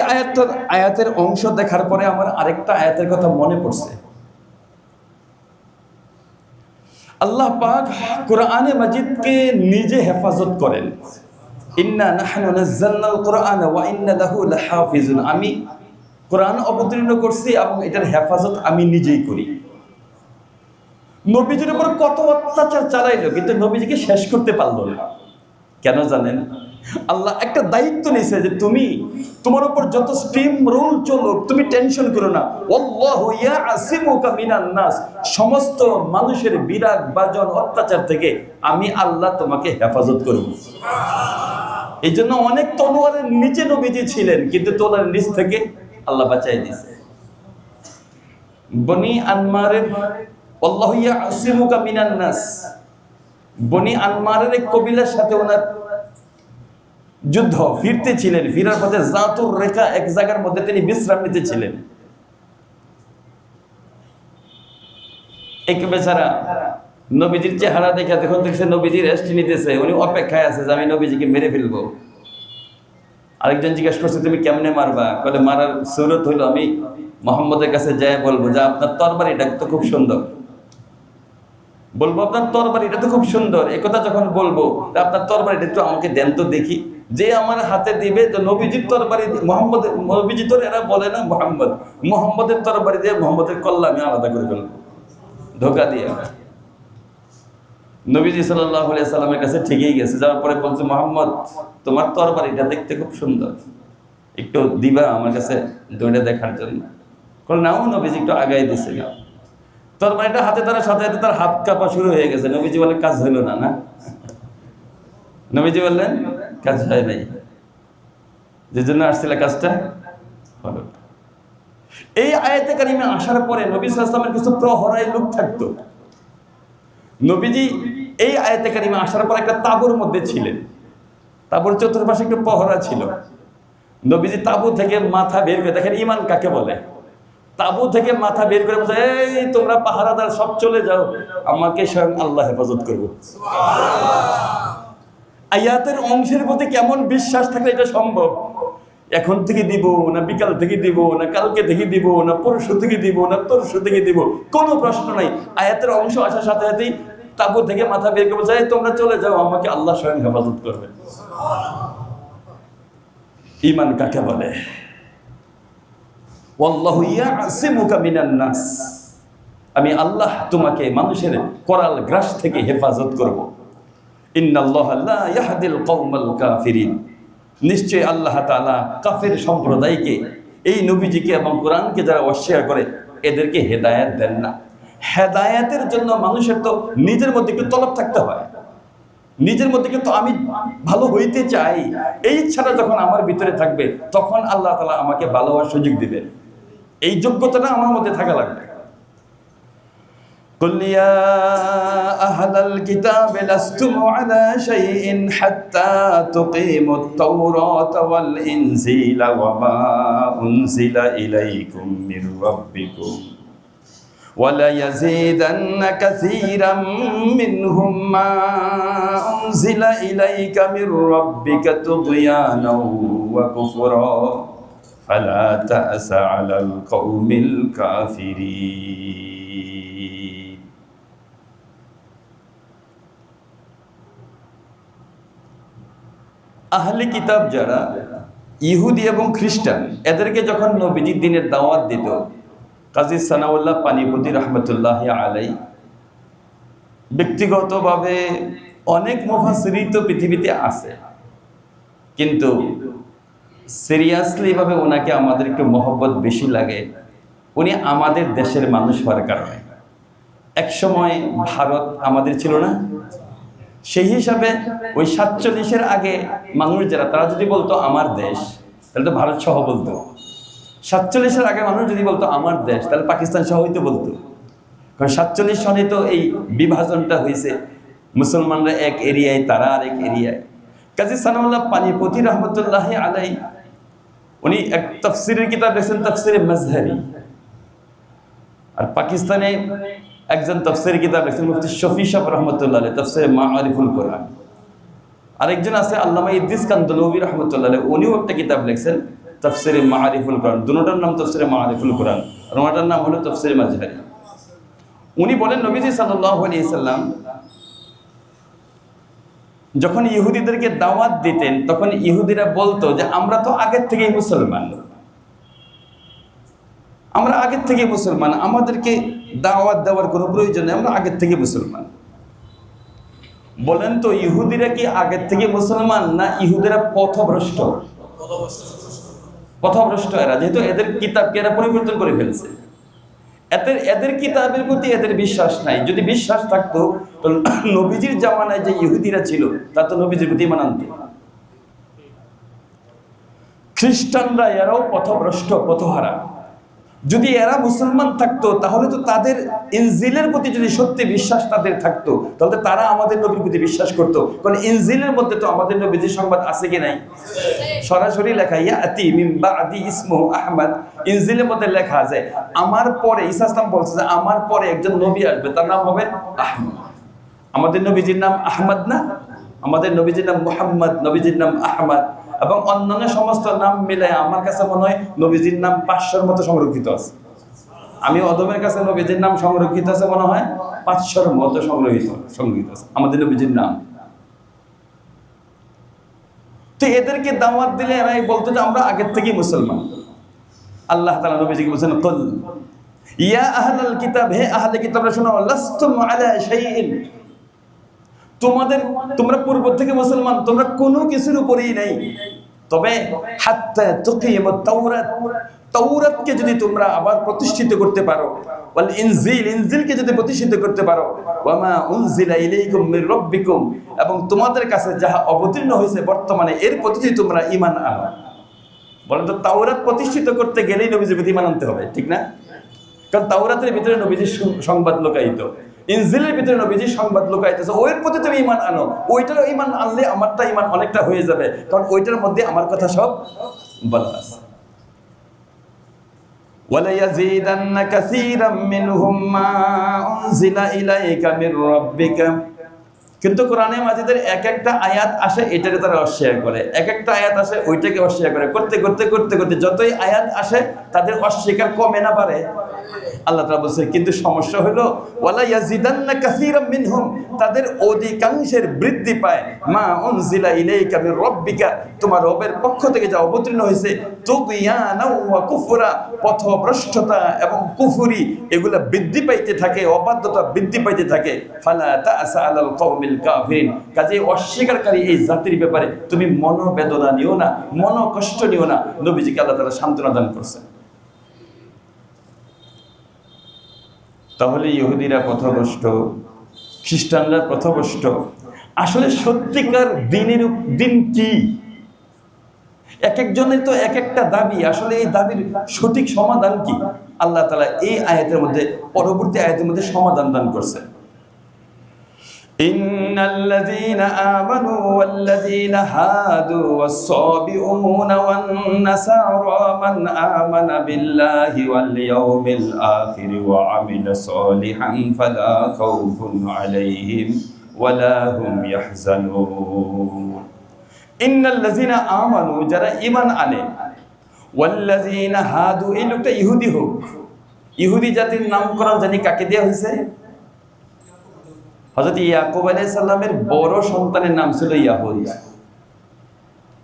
আয়াতের অংশ দেখার পরে আমার আরেকটা আয়াতের কথা মনে পড়ছে। আল্লাহ পাক কোরআনে মাজিদকে নিজে হেফাজত করেন। ইন্না নাহনু নাযালনাল কুরআনা ওয়া ইন্না লাহু লাহাফিজুন, আমি কোরআন অবতীর্ণ করছি এবং এটার হেফাজত আমি নিজেই করি। নবীজির উপর কত অত্যাচার চালাইলো, কিন্তু নবীজিকে শেষ করতে পারলো না। কেন জানেন? আল্লাহ একটা দায়িত্ব নিয়েছে যে তুমি, তোমার উপর যত স্ট্রিম রুল চলুক তুমি টেনশন করো না। আল্লাহু ইয়াসিমুকা মিনান নাস, সমস্ত মানুষের বিরাগ বাজন অত্যাচার থেকে আমি আল্লাহ তোমাকে হেফাজত করব। এই জন্য অনেক তলোয়ারের নিচে নবীজি ছিলেন, কিন্তু তলোয়ারের নিচ থেকে আল্লাহ বাঁচাই দিয়েছে। বনি আনমারের আল্লাহু ইয়াসিমুকা মিনান নাস, বনি আনমারের এক কবিলার সাথে ওনার যুদ্ধ, ফিরতে ছিলেন, ফিরার পথে জাতুর রেখা এক জায়গার মধ্যে তিনি বিশ্রাম নিতে ছিলেন। এক বেচারা নবীজির চেহারা দেখে দেখুন দেখছে নবীজি রেস্ট নিতেছে, উনি অপেক্ষায় আছে যে আমি নবীজিকে মেরে ফেলবো। আরেকজন জিজ্ঞেস করছে তুমি কেমনে মারবা? বলে মারার সুরত হইলো আমি মুহাম্মদের কাছে যাই বলবো যে আপনার তরবারিটা তো খুব সুন্দর, বলবো আপনার তরবারিটা তো খুব সুন্দর। একথা যখন বলবো আপনার তরবারিটা একটু আমাকে দেন তো দেখি, যে আমার হাতে দিবে তো নবীজির তরবারি, মুহাম্মদ নবীজি তো এরা বলে না মুহাম্মদের তরবারি দিয়ে মুহাম্মদের কল্লা আমি আলাদা করে ফেলবো, ধোকা দিয়ে। নবীজি সাল্লাল্লাহু আলাইহি সাল্লামের কাছে ঠিকই গেছে, যাওয়ার পরে বলছে মুহাম্মদ তোমার তরবারিটা দেখতে খুব সুন্দর, একটু দিবা আমার কাছে দৌড়ে দেখার জন্য। নাও, নবীজি একটু আগাই দিছে না, তরবারিটা হাতে ধরার সাথে সাথে তার হাত কাঁপা শুরু হয়ে গেছে। নবীজি বলে কাজ হইল না, না? নবীজি বললেন কাজ হয় নাই, যে জন্য আসছিল কাজটা হলো। এই আয়াতে কারিমে আসার পরে নবী সাল্লাল্লাহু আলাইহি ওয়াসাল্লামের কিছু প্রহরাই লোক থাকতো। নবীজি এই আয়াতে কারিমে আসার পর একটা তাঁবুর মধ্যে ছিলেন, তাঁবুর চতুর্পাশে একটু প্রহরা ছিল। নবীজি তাঁবু থেকে মাথা বের করে, দেখেন ঈমান কাকে বলে, তাঁবু থেকে মাথা বের করে বলছে এই তোমরা পাহারাদার সব চলে যাও, আমাকে স্বয়ং আল্লাহ হেফাজত করবো। আয়াতের অংশের প্রতি কেমন বিশ্বাস থাকলে এটা সম্ভব? এখন থেকে দিব না বিকাল থেকে দিব না কালকে থেকে দিব না পরশু থেকে দিব না তরশু থেকে দিব, কোনো প্রশ্ন নাই। আয়াতের অংশ আসার সাথে সাথেই তাবু থেকে মাথা বের করে যায়, তোমরা চলে যাও, আমাকে আল্লাহ স্বয়ং হেফাজত করবে। ঈমান কাকে বলে? ওয়াল্লাহু ইয়াসিমুকা মিনান নাস, আমি আল্লাহ তোমাকে মানুষের করাল গ্রাস থেকে হেফাজত করব। ইন্নাল্লাহা লা ইয়াহদিল কওমাল কাফিরিন, নিশ্চয় আল্লাহ তাআলা কাফের সম্প্রদায়কে, এই নবীজিকে এবং কোরআনকে যারা অস্বীকার করে এদেরকে হেদায়েত দেন না। হেদায়েতের জন্য মানুষের তো নিজের মধ্যে একটু তলব থাকতে হয়, নিজের মধ্যে কিন্তু আমি ভালো হইতে চাই, এই ইচ্ছাটা যখন আমার ভিতরে থাকবে তখন আল্লাহ তাআলা আমাকে ভালো হওয়ার সুযোগ দিবেন। এই যোগ্যতাটা আমার মধ্যে থাকা লাগবে। قل يا أهل الكتاب لستم على شيء حتى تقيموا التوراة والإنجيل وما أنزل إليكم من ربكم وليزيدن كثيرا منهم ما أنزل إليك من ربك طغيانا وكفرا فلا تأس على القوم الكافرين। আহলে কিতাব যারা ইহুদি এবং খ্রিস্টান, এদেরকে যখন নবীজির দিনের দাওয়াত দিত, কাজী সানাউল্লাহ পানিপতি রহমতুল্লাহ আলাই, ব্যক্তিগতভাবে অনেক মুফাসসির তো পৃথিবীতে আছে, কিন্তু সিরিয়াসলি ভাবে ওনাকে আমাদের একটু মহব্বত বেশি লাগে। উনি আমাদের দেশের মানুষ হওয়ার কারণে, একসময় ভারত আমাদের ছিল না, সেই হিসাবে ওই 47-এর আগে মানুষ যারা, তারা যদি বলতো আমার দেশ, তাহলে তো ভারত সহ বলতো। 47-এর আগে মানুষ যদি বলতো আমার দেশ, তাহলে পাকিস্তান সহ হইতে বলতো। কারণ 47 সনে তো এই বিভাজনটা হয়েছে, মুসলমানরা এক এরিয়ায়, তারা আরেক এরিয়ায়। কাজী সানাউল্লাহ পানিপতি রহমতুল্লাহ আলাই, উনি এক তাফসিরের কিতাব লিখেছেন, তাফসিরে মাজহারি। আর পাকিস্তানে একজন তাফসিরের কিতাব লিখেছেন মুফতি শফি সাহেব রহমতুল্লাহ আলাইহি, তাফসিরে মাআরিফুল কোরআন। আরেকজন আছে আল্লামা ইদ্রিস কান্দলভি রহমতুল্লাহ আলাইহি, উনিও একটা কিতাব লিখেছেন তাফসিরে মাআরিফুল কোরআন। দুটোটার নাম তাফসিরে মাআরিফুল কোরআন, আর ওটার নাম হলো তাফসিরে মাজহারি। উনি বলেন নবীজি সাল্লাল্লাহু আলাইহি সাল্লাম যখন ইহুদিদেরকে দাওয়াত দিতেন, তখন ইহুদিরা বলতো যে আমরা তো আগের থেকেই মুসলমান, আমরা আগের থেকে মুসলমান, আমাদেরকে দাওয়াত দেওয়ার কোনো প্রয়োজন নেই, আমরা আগের থেকে মুসলমান। বলেন তো ইহুদিরা কি আগের থেকে মুসলমান, না ইহুদিরা পথভ্রষ্ট? পথভ্রষ্ট এরা, যেহেতু এদের কিতাবকে এরা পরিবর্তন করে ফেলছে, এদের কিতাবের প্রতি এদের বিশ্বাস নাই। যদি বিশ্বাস থাকতো তো নবীজির জামানায় যে ইহুদিরা ছিল তা তো নবীজির প্রতি ঈমান আনতো। খ্রিস্টানরা এরাও পথভ্রষ্ট, পথহারা। যদি এরা মুসলমান থাকতো তাহলে তো তাদের ইনজিলের প্রতি যদি সত্যি বিশ্বাস তাদের থাকতো, তাহলে তারা আমাদের নবীর প্রতি বিশ্বাস করতো। কারণ ইনজিলের মধ্যে তো আমাদের নবীজির সংবাদ আছে কি নাই? সরাসরি লেখা, ইয়াতি মিন বাদি ইসমুহু আহমদ। ইনজিলের মধ্যে লেখা আছে আমার পরে, ঈসা ইসলাম বলছে যে আমার পরে একজন নবী আসবে, তার নাম হবে আহমদ। আমাদের নবীজির নাম আহমদ না, আমাদের নবীজির নাম মুহাম্মদ, নবীজির নাম আহমদ। এবং অন্যান্য সমস্ত নাম মিলে আমার কাছে মনে হয় নবীজির নাম 500-র মতো সংরক্ষিত আছে। আমি অদমের কাছে নবীজির নাম সংরক্ষিত আছে মনে হয় 500-র মতো সংরক্ষিত আছে আমাদের নবীজির নাম। তো এদেরকে দাওয়াত দিলে এরাই বলতো যে আমরা আগের থেকেই মুসলমান। আল্লাহ তাআলা নবীজিকে বলেছেন, কুল ইয়া আহলাল কিতাব, হে আহলে কিতাবরা শোনো, লাস্তুম আলা শাইইন, তোমরা পূর্ব থেকে মুসলমান, তোমরা কোনো কিছুর উপরেই নেই। তবে হাত্তা তুকিমুত তাওরাত, তাওরাতকে যদি তোমরা আবার প্রতিষ্ঠিত করতে পারো, ওয়াল ইনজিল, ইনজিলকে যদি প্রতিষ্ঠিত করতে পারো, ওয়া মা উনজিলা ইলাইকুম মির রাব্বিকুম, এবং তোমাদের কাছে যাহা অবতীর্ণ হয়েছে বর্তমানে এর প্রতি যদি তোমরা ঈমান আনো। বলেন তো তাওরাত প্রতিষ্ঠিত করতে গেলেই নবীজির প্রতি ঈমান আনতে হবে, ঠিক না? কারণ তাওরাতের ভিতরে নবীজির সংবাদ লুকায়িত, ইনজিলের ভিতরে নবীজির সংবাদ লুকাইতেছে, ওইর প্রতি তুমি ঈমান আনো। ওইটারও ঈমান আনলে আমারটা ঈমান অনেকটা হয়ে যাবে, কারণ ওইটার মধ্যে আমার কথা সব বলা আছে। ওয়ালা ইয়াজিদান্না কাসীরাম মিনহুম মা উনজিলা ইলাইকা মির রাব্বিকা, কিন্তু কোরআনে মাজিদের এক একটা আয়াত আসে এটাকে তারা অস্বীকার করে, এক একটা আয়াত আসে ওইটাকে অস্বীকার করে, করতে করতে করতে করতে যতই আয়াত আসে তাদের অস্বীকার কমে না পারে। আল্লাহ তাআলা বলছে কিন্তু সমস্যা হলো ওয়ালা ইয়াজিদান্না কাসীরাম মিনহুম, তাদের অধিকাংশের বৃদ্ধি পায় মা উনজিলা ইলাইকা মির রাব্বিকা, তোমার রবের পক্ষ থেকে যা অবতীর্ণ হয়েছে, তুগয়ানা ওয়া কুফরা, পথভ্রষ্টতা এবং কুফরি এগুলা বৃদ্ধি পাইতে থাকে, অবাধ্যতা বৃদ্ধি পাইতে থাকে। ফালা তা'সা আলাল কওমিল কাফিরিন, কাজে অস্বীকারী এই জাতির ব্যাপারে তুমি মনোবেদনা নিও না, মনোকষ্ট নিও না। নবীজিকে আল্লাহ তাআলা সান্ত্বনা দান করছেন। তাহলে ইহুদিরা পথভ্রষ্ট, খ্রিস্টানরা পথভ্রষ্ট। আসলে সত্যিকার দিন কি? এক একজনের তো এক একটা দাবি, আসলে এই দাবির সঠিক সমাধান কি? আল্লাহ তাআলা এই আয়াতের মধ্যে, পরবর্তী আয়াতের মধ্যে সমাধান দান করছেন। ইন্নাল্লাযীনা আমানু ওয়াল্লাযীনা হাদু ওয়াস-সাবিউনা ওয়ান-নাসারা মান আমানা বিল্লাহি ওয়াল ইয়াউমিল আখির ওয়া আমিলা সালিহান ফালা খাউফুন আলাইহিম ওয়ালা হুম ইয়াহজানুন। ইন্নাল্লাযীনা আমানু, যারা ঈমান আনে, ওয়াল্লাযীনা হাদু, এই লোকটা ইহুদি হোক। ইহুদি জাতির নামকরণ জানি কাকে দেওয়া হয়েছে? হযরত ইয়াকুব আলাইহিস সালামের বড় সন্তানের নাম ছিল ইয়াহুদ।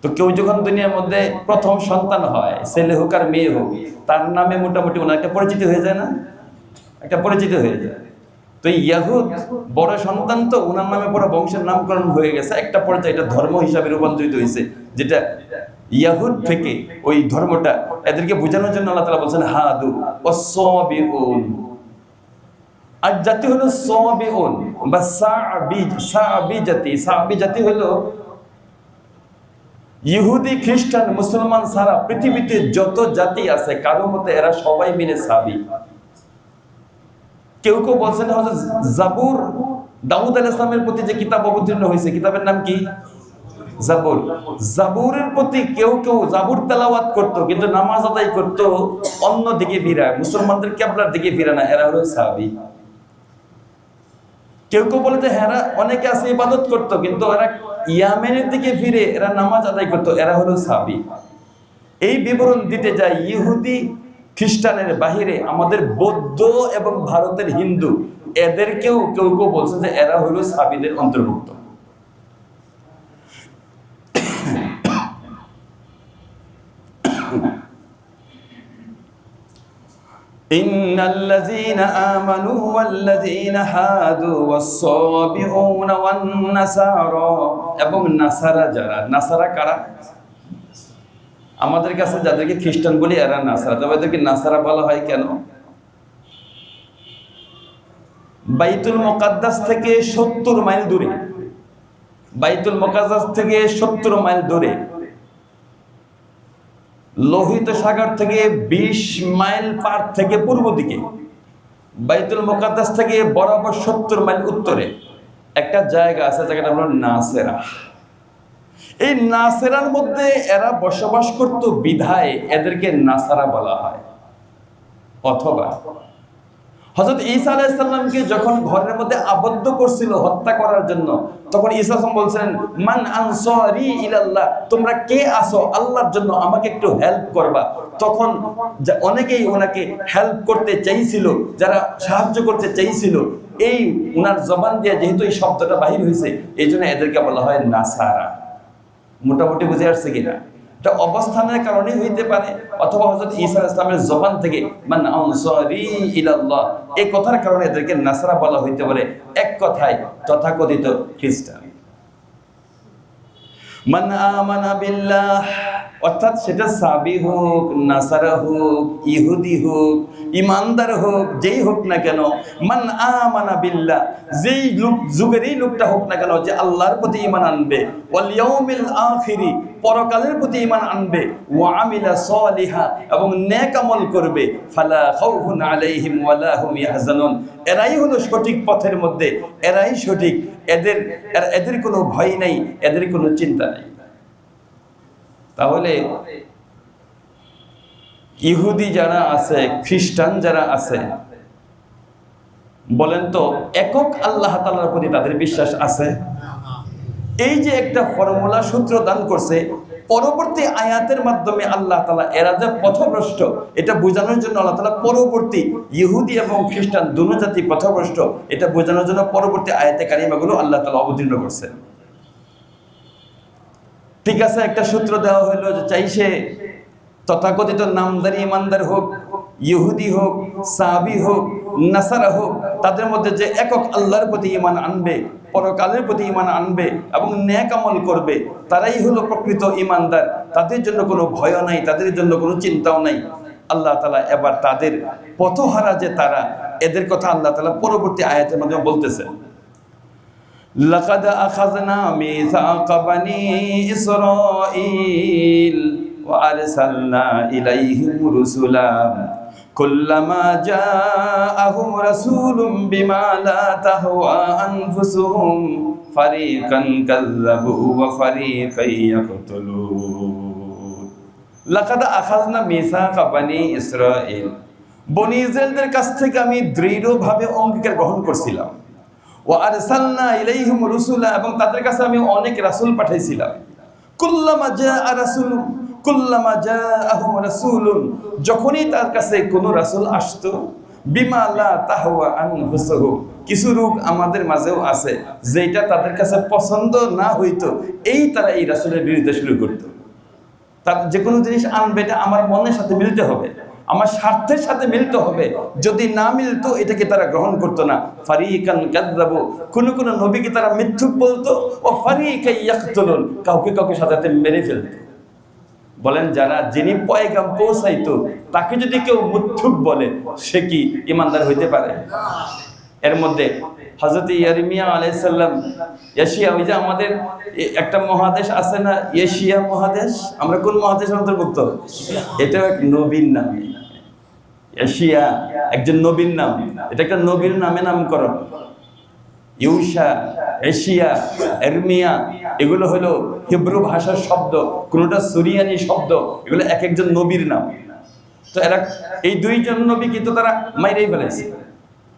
তো কেউ যখন দুনিয়ার মধ্যে প্রথম সন্তান হয়, ছেলে হোক আর মেয়ে হোক, তার নামে মোটামুটি ওনার একটা পরিচিতি হয়ে যায় না? একটা পরিচিতি হয়ে যায়। তো ইয়াহুদ বড় সন্তান, তো ওনার নামে পুরো বংশের নামকরণ হয়ে গেছে। একটা পর্যায়ে এটা ধর্ম হিসাবে রূপান্তরিত হয়েছে, যেটা ইয়াহুদ থেকে ওই ধর্মটা এদেরকে বোঝানোর জন্য আল্লাহ তাআলা বলছেন হাদু ওয়াস-সাবিউন। আর জাতি হলো সাবিউন বা সাবি জাতি। সাবি জাতি হলো ইহুদি, খ্রিস্টান, মুসলমান ছাড়া পৃথিবীতে যত জাতি আছে কারো মতে এরা সবাই মিলে সাবি। কেউ কেউ বলছেন হযরত জাবুর, দাউদ আলাইহিস সালামের প্রতি যে কিতাব অবতীর্ণ হয়েছে, কিতাবের নাম কি? জাবুর। জাবুরের প্রতি কেউ কেউ জাবুর তেলাওয়াত করতো, কিন্তু নামাজ আদায় করতো অন্য দিকে ফিরায়, মুসলমানদের কিবলার দিকে ফিরে না। এরা হলো সাহাবী। কেউ কেউ বলে যে হ্যাঁ, অনেকে আছে ইবাদত করতো, কিন্তু এরা ইয়ামেনের দিকে ফিরে এরা নামাজ আদায় করতো, এরা হলো সাহাবী। এই বিবরণ দিতে যায় ইহুদি খ্রিস্টানের বাহিরে আমাদের বৌদ্ধ এবং ভারতের হিন্দু, এদেরকেও কেউ কেউ বলছে যে এরা হলো সাহাবীদের অন্তর্ভুক্ত। ইন্নাল্লাযীনা আমানু ওয়াল্লাযীনা হাদু ওয়াস-সাবিউনা ওয়ান-নাসারা, এবং নাসারা যারা, নাসারা কারা? আমাদের কাছে যাদেরকে খ্রিস্টান বলি এরা নাসারা। তবে এদেরকে নাসারা বলা হয় কেন? বাইতুল মুকাদ্দাস থেকে 70 মাইল দূরে, বাইতুল মুকাদ্দাস থেকে 70 মাইল দূরে, লোহিত সাগর থেকে 20 মাইল পার থেকে পূর্ব দিকে, বাইতুল মুকাদ্দাস থেকে বরাবর 70 মাইল উত্তরে একটা জায়গা আছে, জায়গাটা হলো নাসেরা। এই নাসেরার মধ্যে এরা বসবাস করত বিধায় এদেরকে নাসারা বলা হয়। অথবা হযরত ঈসা আলাইহিস সালামকে যখন ঘরের মধ্যে আবদ্ধ করছিল হত্যা করার জন্য, তখন ঈসা আলাইহিস সালাম বলছেন মান আনসারি ইলাল্লাহ, তোমরা কে আসো আল্লাহর জন্য, আমাকে একটু হেল্প করবা। তখন অনেকেই ওনাকে হেল্প করতে চাইছিল, যারা সাহায্য করতে চাইছিল, এই ওনার জবান দিয়ে যেহেতু এই শব্দটা বাহির হয়েছে, এই জন্য এদেরকে বলা হয় নাসারা। মোটামুটি বুঝে আসছে কিনা? এটা অবস্থানের কারণে হইতে পারে, অথবা হযরত ঈসা আলাইহিস সালামের জবান থেকে মান আনসারি ইলাল্লাহ এই কথার কারণে এদেরকে নাসারা বলা হইতে পারে। এক কথায় তথাকথিত খ্রিস্টান। মান আমানা বিল্লাহ, অর্থাৎ সেটা সাবি হোক, নাসারা হোক, ইহুদি হোক, ইমানদার হোক, যেই হোক না কেন, মান আমানা বিল্লাহ, যেই যুগেরই লোকটা হোক না কেন, যে আল্লাহর প্রতি ঈমান আনবে, ওয়াল ইয়াউমিল আখিরি, পরকালের প্রতি ঈমান আনবে, ওয়া আমিলা সালিহা, এবং নেক আমল করবে, ফালা খাউফুন আলাইহিম ওয়ালা হুম ইয়াহজানুন, এরাই হলো সঠিক পথের মধ্যে, এরাই সঠিক, এদের কোনো ভয় নাই, এদের কোনো চিন্তা নাই। তাহলে ইহুদি যারা আছে, খ্রিস্টান যারা আছে, বলেন তো একক আল্লাহ তাআলার প্রতি তাদের বিশ্বাস আছে? এই যে একটা ফর্মুলা সূত্র দান করছে, পরবর্তী আয়াতের মাধ্যমে আল্লাহ তাআলা এরা যে পথভ্রষ্ট এটা বোঝানোর জন্য আল্লাহ তাআলা পরবর্তী ইহুদি এবং খ্রিস্টান দুনো জাতি পথভ্রষ্ট এটা বোঝানোর জন্য পরবর্তী আয়াতে কারিমাগুলো আল্লাহ তাআলা অবতীর্ণ করছেন। ঠিক আছে, একটা সূত্র দেওয়া হলো যে চাই সে তথাকথিত নামদারি ইমানদার হোক, ইহুদি হোক, সাহাবি হোক, নাসারা হোক, তাদের মধ্যে যে একক আল্লাহর প্রতি ঈমান আনবে, পরকালের প্রতি ঈমান আনবে এবং নেক আমল করবে, তারাই হলো প্রকৃত ঈমানদার। তাদের জন্য কোনো ভয় নাই, তাদের জন্য কোনো চিন্তাও নাই। আল্লাহ তাআলা এবার তাদের পথহারা যে তারা, এদের কথা আল্লাহ তাআলা পরবর্তী আয়াতের মাধ্যমে বলতেছেন। লাকাদ আখাযনা মিসাকা বানি ইসরাঈল ওয়া আরসালনা ইলাইহিম রুসুলা কুল্লামা জাআহুম রাসূলুম বিমা লা তাহওয়া আনফুসুহুম ফারিকান কাযযাবু ওয়া ফারিকান ইয়াকতুলুন। লাকাদ আখাযনা মিসাকা বানি ইসরাঈল, বনি ইসরাঈলদের কাছ থেকে আমি দৃঢ়ভাবে অঙ্গীকার গ্রহণ করছিলাম। ওয়া আরসালনা ইলাইহিম রুসুলা, এবং তাদের কাছে আমি অনেক রাসূল পাঠাইছিলাম। কুল্লামা জাআ রাসূলুন, কুল্লামা জাআহুম রাসূলুন, যখনই তার কাছে কোনো রাসূল আসতো, বিমা লা তাহওয়া আনফুসুহুম, কিছু রূপ আমাদের মাঝেও আছে যেটা তাদের কাছে পছন্দ না হইতো, তারা এই রাসূলের বিরুদ্ধে শুরু করতো। তার যে কোনো জিনিস আনবে এটা আমার মনের সাথে মিলতে হবে, আমার স্বার্থের সাথে মিলতে হবে। যদি না মিলতো এটাকে তারা গ্রহণ করতো না। ফারিকান কাযযাবু, কোন নবীকে তারা মিথ্যুক বলতো, ও ফারিকান ইয়াকতুলুন, কাউকে সাথে মেরে ফেলতো। বলেন যিনি পয়গাম পৌঁছাইতো তাকে যদি কেউ মিথ্যুক বলে সে কি ঈমানদার হইতে পারে? এর মধ্যে হযরত ইরমিয়া আলাইহিস সালাম, এশিয়া, ওই যে আমাদের একটা মহাদেশ আছে না, এশিয়া মহাদেশ, আমরা কোন মহাদেশের অন্তর্ভুক্ত? এটাও এক নবীর নাম। এশিয়া একজন নবীর নাম, এটা একটা নবীর নামে নামকরণ। ইউশা, এশিয়া, এরমিয়া, এগুলো হলো হিব্রু ভাষার শব্দ, কোনটা সুরিয়ানি শব্দ, এগুলো এক একজন নবীর নাম। তো এরা এই দুইজন নবী কিন্তু তারা মাইরেই ফেলেছে,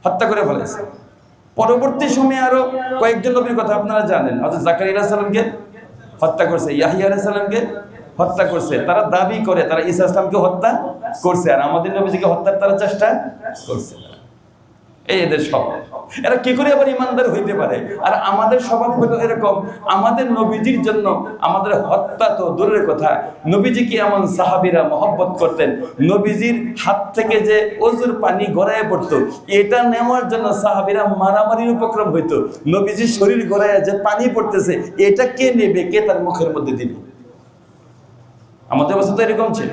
হত্যা করে ফেলেছে। পরবর্তী সময়ে আরো কয়েকজন নবীর কথা আপনারা জানেন। হযরত জাকারিয়া আলাইহিস সালামকে হত্যা করছে, ইয়াহইয়া আলাইহিস সালামকে হত্যা করছে। তারা দাবি করে তারা ঈসা আলাইহিস সালামকে হত্যা করছে, আর আমাদের নবীজিকে হত্যার তারা চেষ্টা করছে। এদের স্বভাব, এরা কি করে আবার ঈমানদার হইতে পারে? আর আমাদের স্বভাব হলো এরকম, আমাদের নবীজির জন্য আমাদের হত্যা তো দূরের কথা, নবীজিকে এমন সাহাবীরা মহব্বত করতেন, নবীজির হাত থেকে যে ওযুর পানি গড়ায় পড়তো এটা নেওয়ার জন্য সাহাবীরা মারামারির উপক্রম হইতো। নবীজির শরীর গড়ায় যে পানি পড়তেছে এটা কে নেবে, কে তার মুখের মধ্যে দিবে? আমাদের অবস্থা তো এরকম ছিল।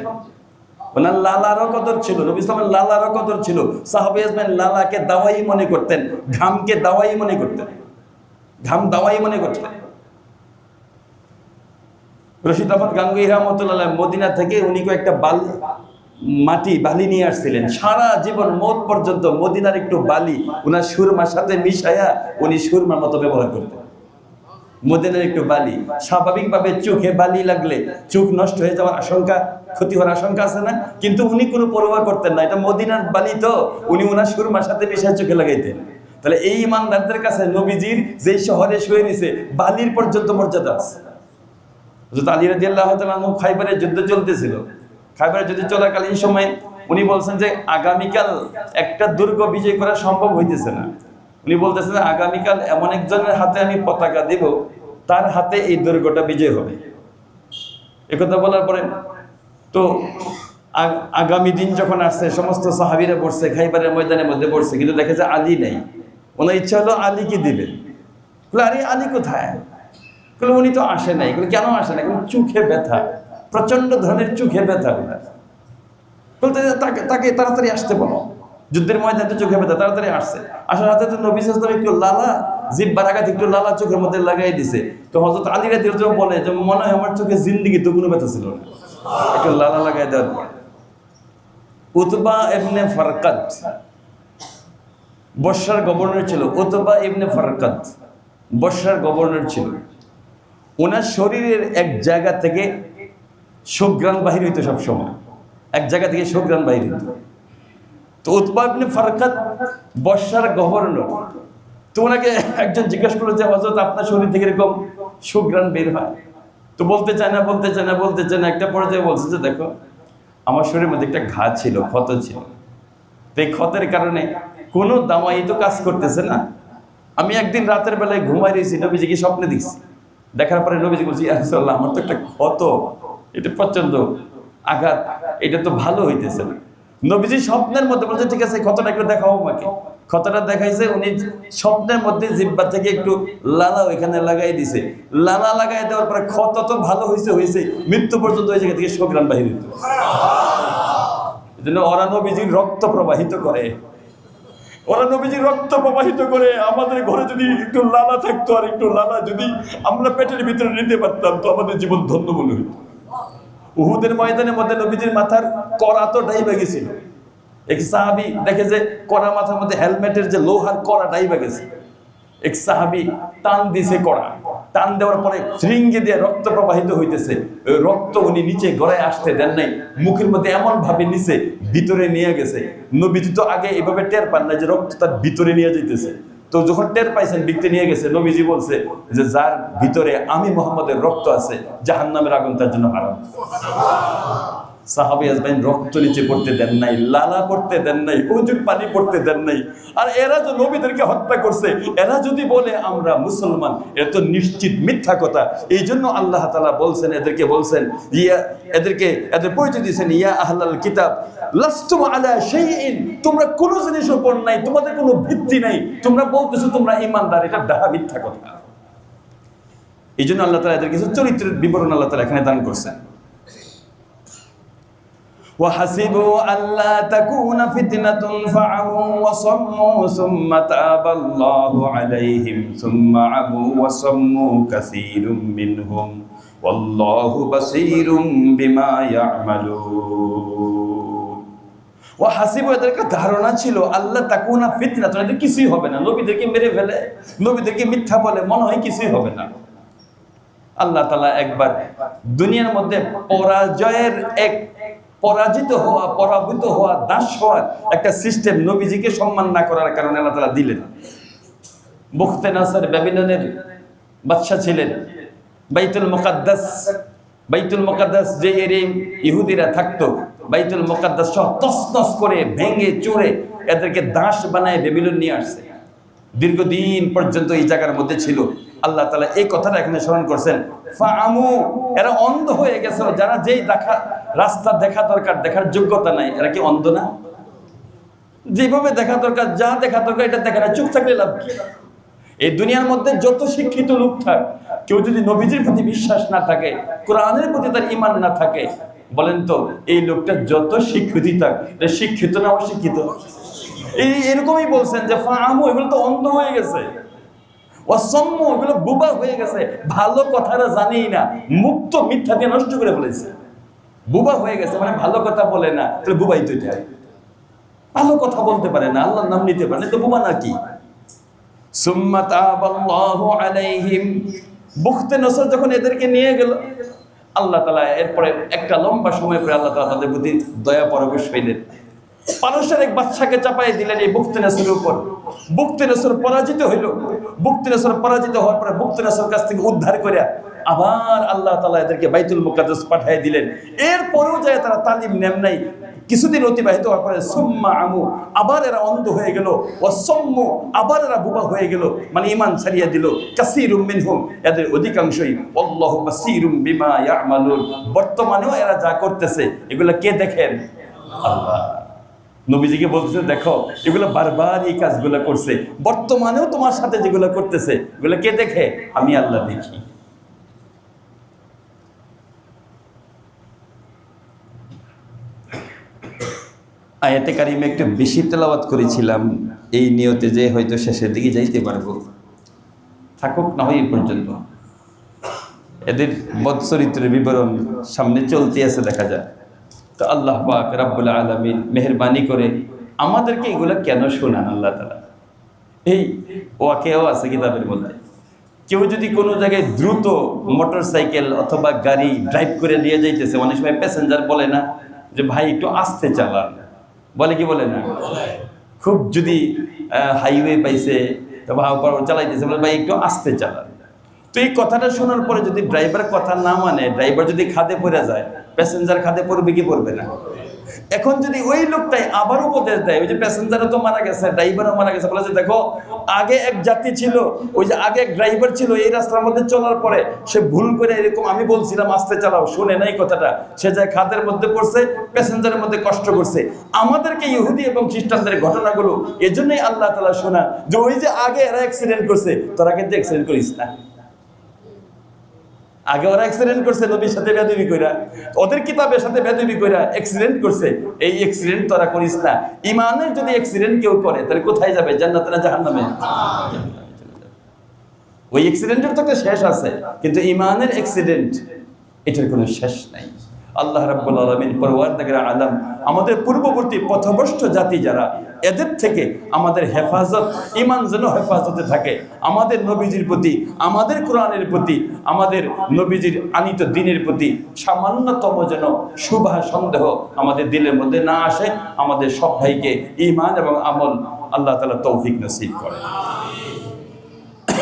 ওনার লালারও কদর ছিল, নবী ইসলামের লালারও কদর ছিল। সাহাবায়ে আজমাইন লালাকে দাওয়াই মনে করতেন, ঘামকে দাওয়াই মনে করতেন, ঘাম দাওয়াই মনে করতেন। রশিদ আহমদ গাঙ্গুহি রাহমাতুল্লাহ মদিনা থেকে উনি কয়েকটা বালি নিয়ে আসছিলেন। সারা জীবন মওত পর্যন্ত মদিনার একটু বালি উনার সুরমার সাথে মিশাইয়া উনি সুরমার মতো ব্যবহার করতেন। মদিনার একটু বালি, স্বাভাবিকভাবে চোখে বালি লাগলে চোখ নষ্ট হয়ে যাওয়ার আশঙ্কা, ক্ষতি হওয়ার আশঙ্কা আছে না? কিন্তু উনি কোনো পরোয়া করতেন না, এটা মদিনার বালি তো উনি ওনার সুরমার সাথে মিশিয়ে চোখে লাগাইতেন। তাহলে এই ইমানদারদের কাছে নবীজির যেই শহরে শুয়ে নিছে বালির পর্যন্ত মর্যাদা আছে। হযরত আলী রাদিয়াল্লাহু তাআলা আনহু খাইবারের যুদ্ধ চলতেছিল, খাইবারের যুদ্ধ চলাকালীন সময় উনি বলছেন যে আগামীকাল একটা দুর্গ বিজয় করা সম্ভব হইতেছে না। উনি বলতেছেন যে আগামীকাল এমন একজনের হাতে আমি পতাকা দেব, তার হাতে এই দুর্গটা বিজয় হবে। একথা বলার পরে তো আগামী দিন যখন আসছে সমস্ত সাহাবীরা বসছে, খাইবারের ময়দানের মধ্যে বসছে, কিন্তু দেখে যে আলী নেই। ওনার ইচ্ছা হলো আলীকে দিবেন। আরে আলী কোথায়? উনি তো আসে নাই। কেন আসে না? চোখে ব্যথা, প্রচন্ড ধরনের চোখে ব্যথা। বলতে তাকে তাড়াতাড়ি আসতে বলো, যুদ্ধের ময়দানে চোখে ব্যথা, তাড়াতাড়ি আসছে। আসার হাতে তো নবী সাল্লাল্লাহু আলাইহি ওয়াসাল্লাম একটু লালা, জিহ্বার আঘাতে একটু লালা চোখের মধ্যে লাগাই দিছে। তো হযরত আলী রাদিয়াল্লাহু আনহু বলে যে মনে হয় আমার চোখে জিন্দেগি তো কোনো ব্যথা ছিল না, একটু লালা লাগাই দেওয়ার পর। উতবা ইবনে ফারকাত বসরার গভর্নর ছিল। উতবা ইবনে ফারকাত বসরার গভর্নর ছিল। ওনার শরীরের এক জায়গা থেকে সুঘ্রাণ বাহির হইতো, সবসময় এক জায়গা থেকে সুঘ্রাণ বাহির হইতো। তো উতবা ইবনে ফারকাত বর্ষার গভর্নর। তো ওনাকে একজন জিজ্ঞেস করলো যে হযরত আপনার শরীর থেকে এরকম সুঘ্রাণ বের হয়। তো বলতে চায় না, একটা পর্যায়ে বলছে যে দেখো আমার শরীরের মধ্যে একটা ঘা ছিল, ক্ষত ছিল। তো এই ক্ষতের কারণে কোনো দাওয়াই তো কাজ করতেছে না। আমি একদিন রাতের বেলায় ঘুমাই রয়েছি, নবীজিকে স্বপ্নে দেখছি। দেখার পরে নবীজি বলছি, ইয়া রাসূলুল্লাহ, আমার তো একটা ক্ষত, এটা প্রচন্ড আঘাত, এটা তো ভালো হইতেছে না। নবীজি স্বপ্নের মধ্যে বলছে ঠিক আছে ক্ষতটা একটু দেখাও আমাকে। ক্ষতটা দেখাইছে, উনি স্বপ্নের মধ্যে জিহ্বা থেকে একটু লালা ওইখানে লাগাই দিছে। লালা লাগাই দেওয়ার পরে ক্ষত তো ভালো হয়েছে, মৃত্যু পর্যন্ত ওই জায়গা থেকে সুঘ্রাণ বাহির হইত। এই জন্য ওরা নবীজির রক্ত প্রবাহিত করে, আমাদের ঘরে যদি একটু লালা থাকতো, আর একটু লালা যদি আমরা পেটের ভিতরে নিতে পারতাম, তো আমাদের জীবন ধন্য মনে হইত। উহুদের ময়দানের মধ্যে নবীজির মাথার কড়া তো ডাইবা গেছিল। এক সাহাবী দেখে যে কড়া মাথার মধ্যে হেলমেটের যে লোহার কড়া ডাইবা গেছে। এক সাহাবী টান দিছে কড়া, টান দেওয়ার পরে শৃঙ্গে দিয়ে রক্ত প্রবাহিত হইতেছে। রক্ত উনি নিচে গড়ায় আসতে দেন নাই, মুখের মধ্যে এমন ভাবে নিচে ভিতরে নিয়ে গেছে। নবীজি তো আগে এভাবে টের পান না যে রক্ত তার ভিতরে নিয়ে যাইতেছে। তো যখন টের পাইছেন ভিতরে নিয়ে গেছে, নবীজি বলছে যে যার ভিতরে আমি মুহাম্মদের রক্ত আছে, জাহান্নামের আগুন তার জন্য হারাম। সাহাবী আজমাইন রক্ত নিচে পড়তে দেন নাই, লালা পড়তে দেন নাই, ওজুর পানি পড়তে দেন নাই। আর এরা যে নবীদেরকে হত্যা করছে, এরা যদি বলে আমরা মুসলমান, এত নিশ্চিত মিথ্যা কথা। এই জন্য আল্লাহ তাআলা বলছেন, এদের পরিচয় দিয়েছেন, ইয়া আহলাল কিতাব লাস্তুম আলা শাইইন, তোমরা কোনো জিনিসের উপর নাই, তোমাদের কোনো ভিত্তি নাই, তোমরা বলতেছো তোমরা ঈমানদার, এটা ডাহা মিথ্যা কথা। এই জন্য আল্লাহ তাআলা এদের কিছু চরিত্রের বিবরণ আল্লাহ তাআলা এখানে দান করছেন। وحسبوا ألا تكون فتنة فعموا وصموا ثم تاب الله عليهم ثم عموا وصموا كثير منهم والله بصير بما يعملون। وحسبوا এদেরকে ধারণা ছিল আল্লাহ তাকুনা ফিতনা, এদের কিছুই হবে না, নবীদেরকে মেরে ফেলে, নবীদেরকে মিথ্যা বলে, মনে হয় কিছুই হবে না। আল্লাহ তাআলা একবার দুনিয়ার মধ্যে পরাজিত হওয়া, পরাভূত হওয়া, দাস হওয়ার একটা সিস্টেম নবীজিকে সম্মান না করার কারণে আল্লাহ তাআলা দিলেন। বুখতে নাসর ব্যাবিলনের বাদশা ছিলেন। বাইতুল মুকাদ্দাস যে এরিয়ায় ইহুদিরা থাকতো, বাইতুল মুকাদ্দাস সহ তছনছ করে ভেঙে চুরে এদেরকে দাস বানায় ব্যাবিলন নিয়ে আসছে। দীর্ঘদিন পর্যন্ত এই জায়গার মধ্যে ছিল। আল্লাহ তাআলা এই কথাটা এখানে স্মরণ করছেন, ফাআমু, এরা অন্ধ হয়ে গেছে। যারা যেই রাস্তা দেখা দরকার, দেখার যোগ্যতা নাই, এরা কি অন্ধ না? যেভাবে দেখা দরকার, যা দেখা দরকার এটা দেখে না, চুপ থাকলে লাভ কি? এই দুনিয়ার মধ্যে যত শিক্ষিত লোক থাক, কেউ যদি নবীজির প্রতি বিশ্বাস না থাকে, কোরআনের প্রতি তার ঈমান না থাকে, বলেন তো এই লোকটা যত শিক্ষিতই থাক, এটা শিক্ষিত না অশিক্ষিত? এরকমই বলছেন যে ফাআমু, এগুলো তো অন্ধ হয়ে গেছে, ওয়াসাম্মু, এগুলো বুবা হয়ে গেছে, ভালো কথাটা জানেই না, মুক্ত মিথ্যা দিয়ে নষ্ট করে ফেলেছে। বুবা হয়ে গেছে মানে ভালো কথা বলে না, তাহলে বুবাই তো এটা। ভালো কথা বলতে পারে না, আল্লাহর নাম নিতে পারে না, তো বুবা নাকি? সুম্মা তাবাল্লাহু আলাইহিম, বুখতে নসর যখন এদেরকে নিয়ে গেল, আল্লাহ তাআলা এরপরে একটা লম্বা সময় পরে আল্লাহ তাআলা তাদের প্রতি দয়া পরবশ পেলেন। পারস্যের এক বাদশাকে চাপাই দিলেন এই বুখতে নসরের উপর। বুখতে নসর পরাজিত হইল। বুখতে নসর পরাজিত হওয়ার পরে বুখতে নসর কাছ থেকে উদ্ধার করে আবার আল্লাহ তাআলা এদেরকে বাইতুল মুকাদ্দাস পাঠিয়ে দিলেন। এরপরেও যায় তারা তালিম নেন নাই। কিছুদিন অতিবাহিত হওয়ার পরে সুম্মা আমু, আবার এরা অন্ধ হয়ে গেল, ওয়াসাম্মু, আবার এরা বুবা হয়ে গেল, মানে ঈমান ছাড়িয়ে দিল। কাসীরুম মিনহুম, এদের অধিকাংশই, আল্লাহু বাসীরুম বিমা ইয়ামালুন, বর্তমানেও এরা যা করতেছে এগুলা কে দেখেন? আল্লাহ। নবীজিকে বলতেছে দেখো এগুলো বারবার এই কাজগুলো করছে, বর্তমানেও তোমার সাথে যেগুলো করতেছে এগুলো কে দেখে? আমি আল্লাহ দেখি। আয়াতে কারিমে একটু বেশি তেলাওয়াত করেছিলাম এই নিয়তে যে হয়তো শেষের দিকে যাইতে পারবো, থাকুক না হয় এই পর্যন্ত। এদের বৎসরিত্রের বিবরণ সামনে চলতে আছে, দেখা যায়। তো আল্লাহ পাক রব্বুল আলামিন মেহেরবানি করে আমাদেরকে এগুলো কেন শোনান আল্লাহ তাআলা? এই ওয়াকেও আছে কিতাবের মধ্যে। কেউ যদি কোনো জায়গায় দ্রুত মোটর সাইকেল অথবা গাড়ি ড্রাইভ করে নিয়ে যাইতেছে, অনেক সময় প্যাসেঞ্জার বলে না যে ভাই একটু আস্তে চালান, বলে কি বলে না? খুব যদি হাইওয়ে পাইছে চালাইতেছে, বলে ভাই একটু আস্তে চালান। তো এই কথাটা শোনার পরে যদি ড্রাইভার কথা না মানে, ড্রাইভার যদি খাদে পড়ে যায়, প্যাসেঞ্জার খাদে পড়বে কি পড়বে না? এখন যদি ওই লোকটাই আবার উপদেশ দেয়, ওই যে প্যাসেঞ্জারও তো মারা গেছে, ড্রাইভারও মারা গেছে, বলে যে দেখো আগে এক যাত্রী ছিল, ওই যে আগে এক ড্রাইভার ছিল, এই রাস্তার মধ্যে চলার পরে সে ভুল করে এরকম আমি বলছিলাম আস্তে চালাও, শুনে নাই কথাটা, সে যায় খাদের মধ্যে পড়ছে, প্যাসেঞ্জারের মধ্যে কষ্ট করছে। আমাদেরকে ইহুদি এবং খ্রিস্টানদের ঘটনাগুলো এজন্যই আল্লাহ তাআলা শোনা, যে ওই যে আগে এরা অ্যাক্সিডেন্ট করছে, তোরা কিন্তু অ্যাক্সিডেন্ট করিস না। আগে ওরা অ্যাক্সিডেন্ট করছে নবীর সাথে বেয়াদবি কইরা, ওদের কিতাবের সাথে বেয়াদবি কইরা অ্যাক্সিডেন্ট করছে, এই অ্যাক্সিডেন্ট তোরা করিস না। ইমানের যদি অ্যাক্সিডেন্ট কেউ করে তাহলে কোথায় যাবে? জান্নাতে না জাহান্নামে? ওই অ্যাক্সিডেন্টের তো একটা শেষ আছে, কিন্তু ইমানের অ্যাক্সিডেন্ট এটার কোনো শেষ নাই। আল্লাহ রাব্বুল আলামিন পরওয়ারদিগার আলম আমাদের পূর্ববর্তী পথভ্রষ্ট জাতি যারা, এদের থেকে আমাদের হেফাজত, ইমান যেন হেফাজতে থাকে, আমাদের নবীজির প্রতি, আমাদের কোরআনের প্রতি, আমাদের নবীজির আনিত দ্বীনের প্রতি সামান্যতম যেন শুভা সন্দেহ আমাদের দিলের মধ্যে না আসে। আমাদের সব ভাইকে ঈমান এবং আমল আল্লাহ তাআলা তৌফিক নসিব করে।